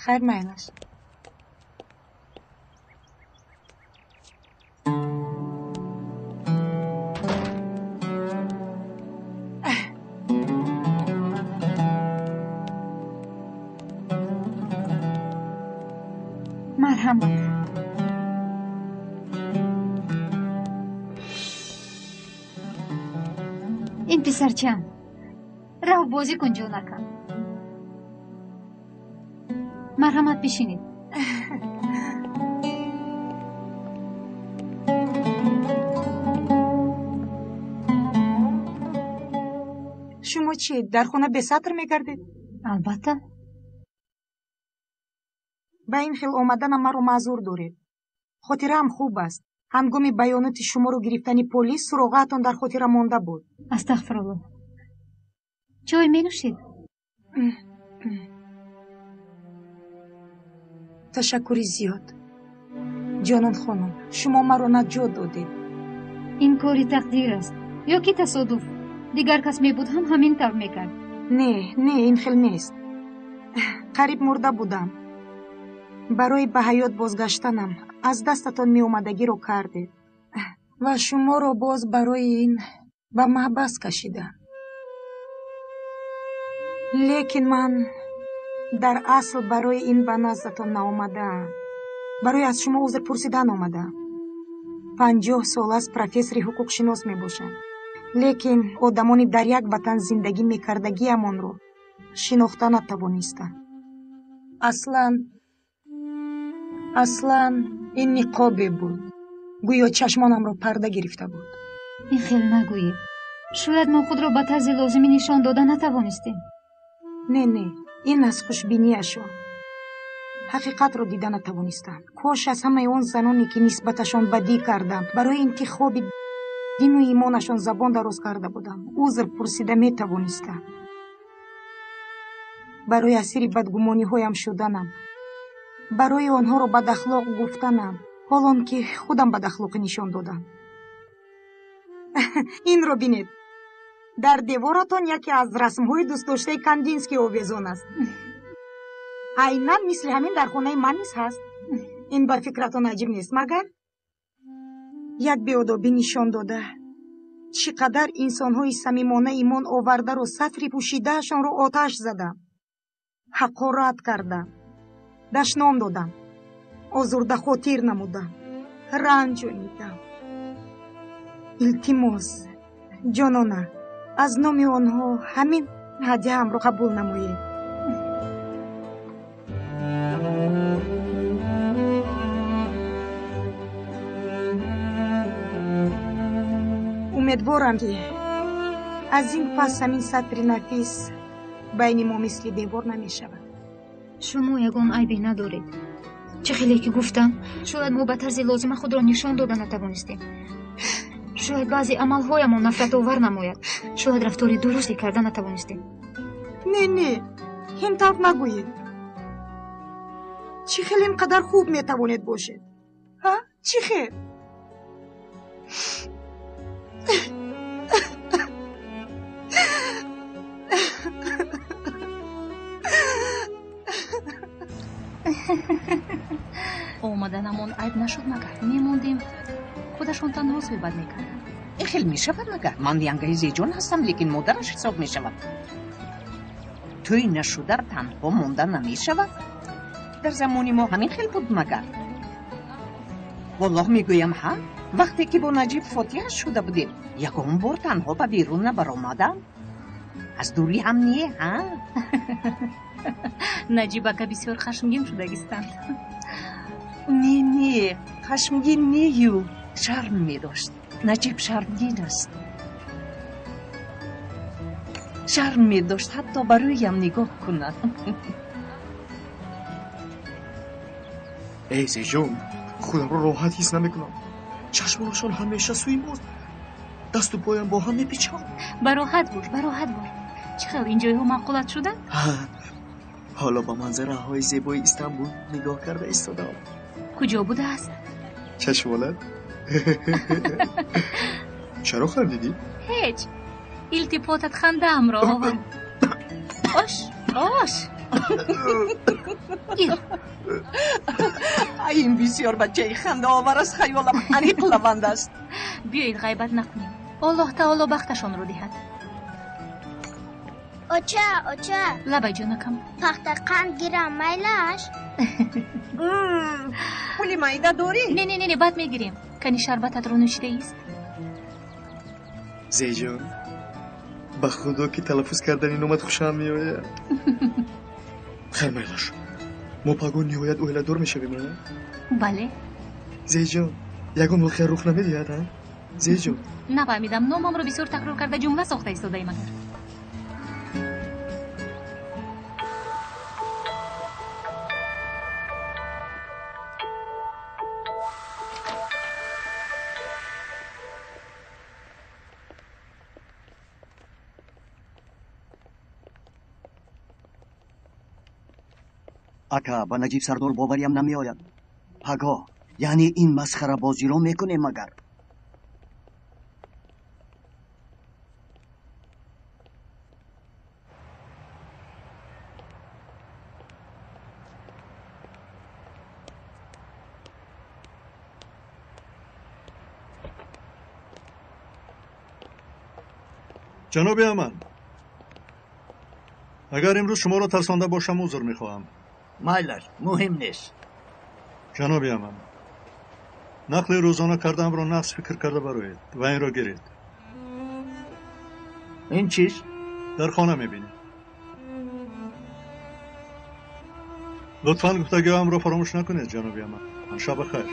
хайр, майлаш. марҳамат. ин писарчам. рав бозӣ кун ҷонакам. марҳамат, бишинед. шумо чӣ, дар хона бесатр мегардед? албатта. ба ин хел омаданам маро маъзур доред. хотираам хуб аст. ҳангоми баёноти шуморо гирифтани полис суроғаатон дар хотира монда буд. астағфирулло. чой менӯшед? ташаккури зиёд. ҷонон хонум, шумо маро наҷот додед. ин кори тақдир аст ё ки тасодуф? дигар кас мебуд ҳам ҳамин тавр мекард. не, ин хел нест. қариб мурда будам. барои ба ҳаёт бозгаштанам аз дастатон меомадагиро кардед ва шуморо боз барои ин ба маҳбас кашидам. лекин ман дар асл барои ин ба наздатон наомадаам. барои аз шумо узр пурсидан омадам. 50 сол аст профессори ҳуқуқшинос мебошам. лекин одамони дар як ватан зиндагӣ мекардагиамонро шинохта натавонистам. аслан ин ниқобе буд. гӯё чашмонамро парда гирифта буд. ин хел нагӯед. шояд мо худро ба тарзи лозимӣ нишон дода натавонистем. не, ин аз хушбиниашон. ҳақиқатро дида натавонистам. кош аз ҳамаи он заноне ки нисбаташон бадӣ кардам барои интихоби дину имонашон забон дароз карда будам узр пурсида метавонистам. барои асири бадгумониҳоям шуданам. барои онҳоро бадахлоқ гуфтанам, ҳолон ки худам бадахлоқӣ нишон додам. инро бинед. дар деворатон яке аз расмҳои дӯстдоштаи Кандинский овезон аст. айнан мисли ҳамин дар хонаи ман низ ҳаст. ин ба фикратон аҷиб нест магар? як беодобӣ нишон дода чӣ қадар инсонҳои самимона имон овардаро сатри пӯшидаашонро оташ задам, ҳақорат кардам, дашном додам, озурдахотир намудам, ранҷонидам. илтимос, ҷонона, аз номи онҳо ҳамин ҳадияамро қабул намоед. умедворам ки аз ин пас ҳамин сатри нафис байни мо мисли девор намешавад. шумо ягон айбе надоред. чӣ хеле ки гуфтам, шояд мо ба тарзи лозима худро нишон дода натавонистем. шояд баъзе амалҳоямон нафратовар намояд. шояд рафтори дурусте карда натавонистем. не, ин тавр нагӯед. чӣ хел ин қадар хуб метавонед бошед? чӣ хел? омаданамон айб нашуд магар? мемондем худашон танҳо суҳбат мекарданд. ин хел мешавад магар? ман янгаи зеҷон ҳастам, лекин модараш ҳисоб мешавад. тӯй нашуда танҳо монда намешавад. дар замони мо ҳамин хел буд магар? воллоҳ мегӯям ҳа, вақте ки бо наҷиб фотиҳа шуда будем, ягон бор танҳо ба берун набаромадам. аз дурӣ ҳам не, ҳа? наҷибака бисёр хашмгин шудагистанд. не хашмгин нею шарм медошт. наҷиб шармгин аст. шарм медошт ҳатто ба рӯям нигоҳ кунад. эй зеҷон, худамро роҳат ҳис намекунам. чашмонашон ҳамеша сӯи мост. дасту поям бо ҳам мепичанд. бароҳат бош. чӣ хел ин ҷойҳо маъқулат шуда? ҳоло ба манзараҳои зебои Истанбул нигоҳ карда истодам. куҷо будааст? чашмонат? чаро хандидӣ? ҳеҷ. илтифотат хандаамро овард. ош. ин бисёр бачаи хандаовар аст. хаёлам аниқ лаванд аст. биёед ғайбат накунем. аллоҳ таоло бахташонро диҳад. Ocha. Labay jonakam. Paxta qand giram maylash. Puli mayda dori? Ne, bad megirim. Kani sharbatatro nӯшидааист? Zejon, ба худо ки талаффуз кардани номат хушам меояд. Хайр майлаш. мо пагон ниҳоят оиладор мешавем, а? Бале. Zejon, ягон воқеа рух намедиҳад, а? Zejon. Нафаҳмидам. номамро бисёр такрор карда ҷумла сохта истодаи магар. ака ба наҷиб сардор бовариам намеояд. пагоҳ яъне ин масхарабозиро мекунем магар? ҷаноби аман, агар имрӯз шуморо тарсонда бошам узр мехоҳам. майлаш, муҳим нест. ҷаноби аман, нақли рӯзона кардаамро нақс фикр карда бароед ва инро гиред. ин чист? дар хона мебинед. лутфан гуфтагиҳоямро фаромӯш накунед, ҷаноби аман. шаба хайр.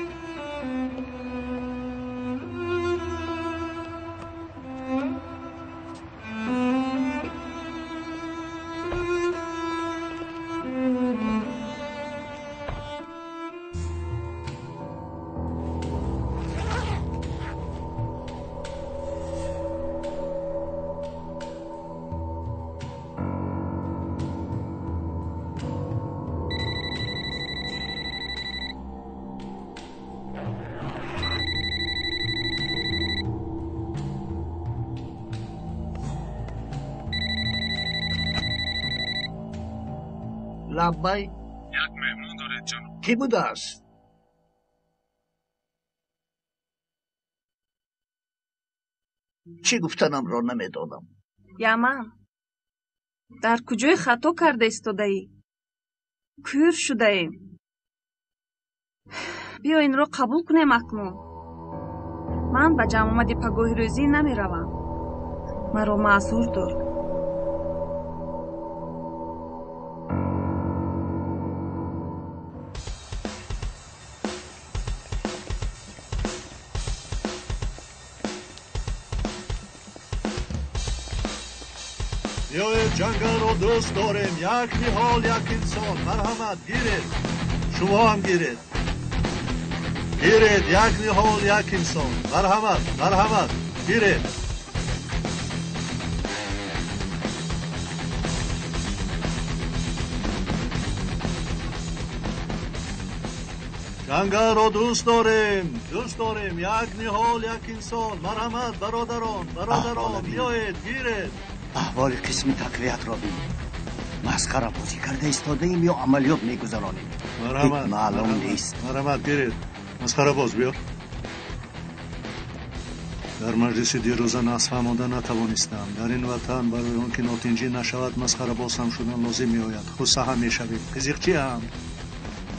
лаббай. як меҳмон доред ҷаноб. ки будааст? чӣ гуфтанамро намедонам. Яман, дар куҷои хато карда истодаӣ? кӯр шудаем. биё инро қабул кунем акнун. ман ба ҷамъомади пагоҳи рӯзӣ намеравам. маро маъзур дор. биёед ҷангалро дӯст дорем. як ниҳол, як инсон. марҳамат, гиред. шумо ҳам гиред. як ниҳол, як инсон. марҳамат, гиред. ҷангалро дӯст дорем. як ниҳол, як инсон. марҳамат, бародарон, биёед, гиред. аҳволи қисми тақвиятро бин. масхарабозӣ карда истодаем ё амалиёт мегузаронем? маълум нест. марҳамат, гиред. масхарабоз биё. дар маҷлиси дирӯза насфаҳмода натавонистам. дар ин ватан барои он ки нотинҷӣ нашавад масхарабоз ҳам шудан лозим меояд. хусса ҳам мешавем. қизиқчиам.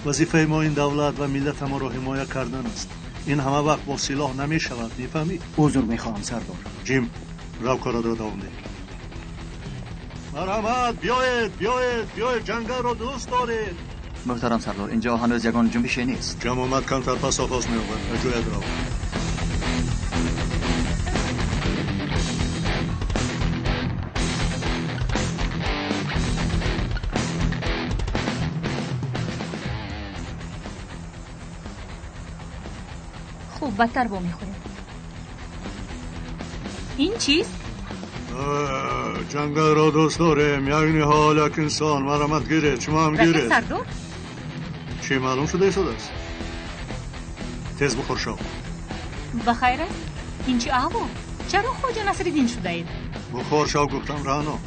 вазифаи мо ин давлат ва миллатаморо ҳимоя кардан аст. ин ҳама вақт бо силоҳ намешавад. мефаҳмӣ? узр мехоҳам сардор. ҷим, рав корадро давом диҳ. مرحمت بیایید جنگل رو دوست دارید. محترم سردار اینجا هنوز یگان جنبشی نیست. جماعت کمتر پس آغاز می‌یابد. اجازه رو. خوب بدتر با میخوریم. این چیست؟ جنگل را دوست داریم. یعنی حال یک انسان مرحمت گیرید. شما هم گیرید. رفیق سردار؟ چی معلوم شده است؟ تیز بخور شو. بخیر است؟ این چی احوال؟ چرا خواجه نصرالدین شده اید؟ بخور شو گفتم رانا.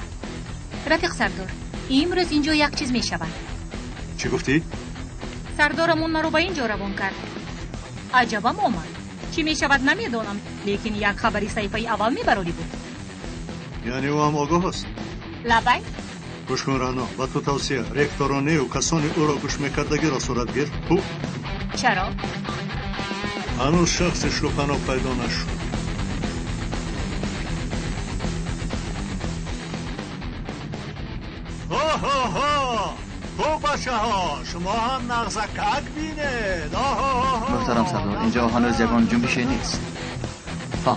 رفیق سردار امروز اینجا یک چیز می شود. چی گفتی؟ سردارمون مرا به اینجا روان کرد. عجبم آمد. چی می شود نمیدانم، لیکن یک خبری صحیفه اول می براری بود. یعنی او هم آگاه است؟ لبای؟ گوش کن رانا، با تو توصیه رکتورانه و کسانی او را گوش میکردگی را صورت گیر. چرا؟ هنوز شخصش رو پناه پیدا نشد. خوب باشه ها، شما هم نغزکک بینید. محترم سردار اینجا هنوز یگان جنبشی نیست. فهمم.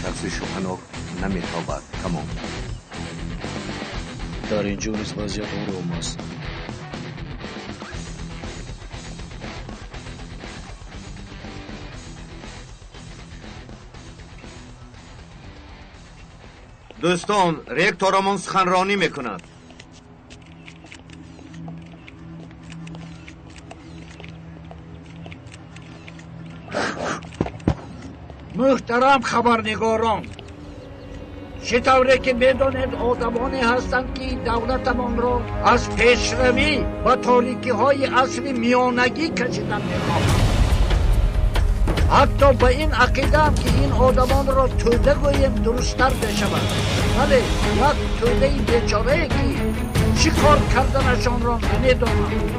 شخص شوخنوف نمیتابد. تمام. در اینجا نیز وضعیت آرام است. دوستان رکتورمون سخنرانی میکند. محترم خبرنگاران، چطوره که بدانید آدمانی هستند که دولتمان را از پیشروی و تاریکی های عصر میانگی کشیدن میخواهند. حتی به این عقیده هم که این آدمان را توده گوییم درست‌تر بشود. ولی یک توده بیچاره که چی کار کردنشان را نمیدانند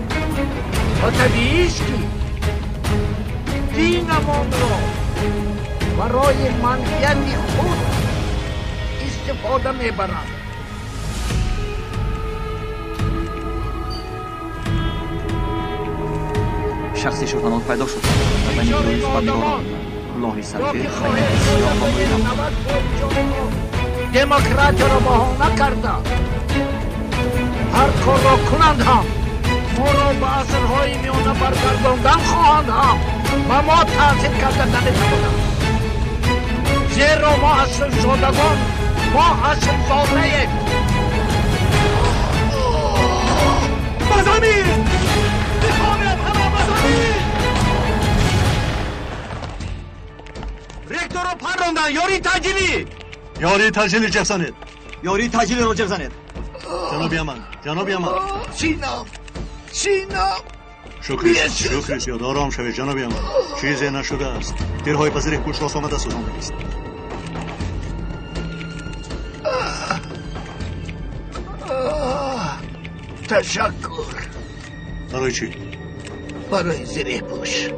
و طبیعی است که دینمان را برای منفیت خود استفاده میبرند. شخصی شوخنوف پیدا شد. و این روی خبرنگاران کلاهی سرفه دموکرات را بهانه کرده هر کار را کنند هم ما را به عصرهای میانه برگرداندن خواهند هم و ما تأثیر کرده نمیتوانند، زیرا ما اصل زادگان، ما اصل زاده ایم. بزنید! میخواهید همه بزنید! رکتور رو پروندن. یاری تجلیلی جفزنید. یاری تجلیلی رو جفزنید. جنابی امان. سینم شکری زیاد آرام شوید جنابی امان. چیزی نشده است. تیرهای پذیره کوش راست آمده سوزانده است. تشکر. برای چی؟ برای زره پوش.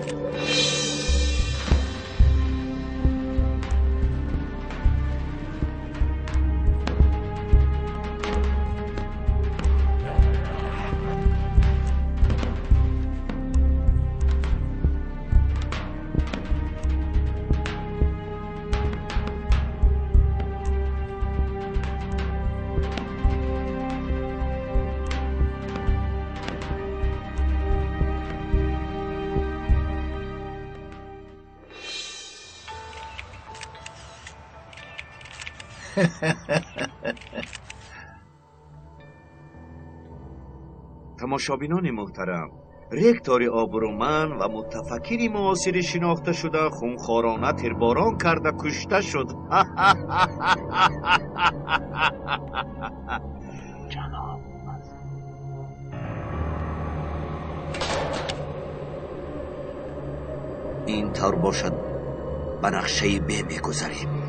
تماشابینان محترم، رکتور آبرومند و متفکر معاصر شناخته شده خونخوارانه تیرباران کرده کشته شد. جناب این طور باشد به نقشه ب میگذاریم.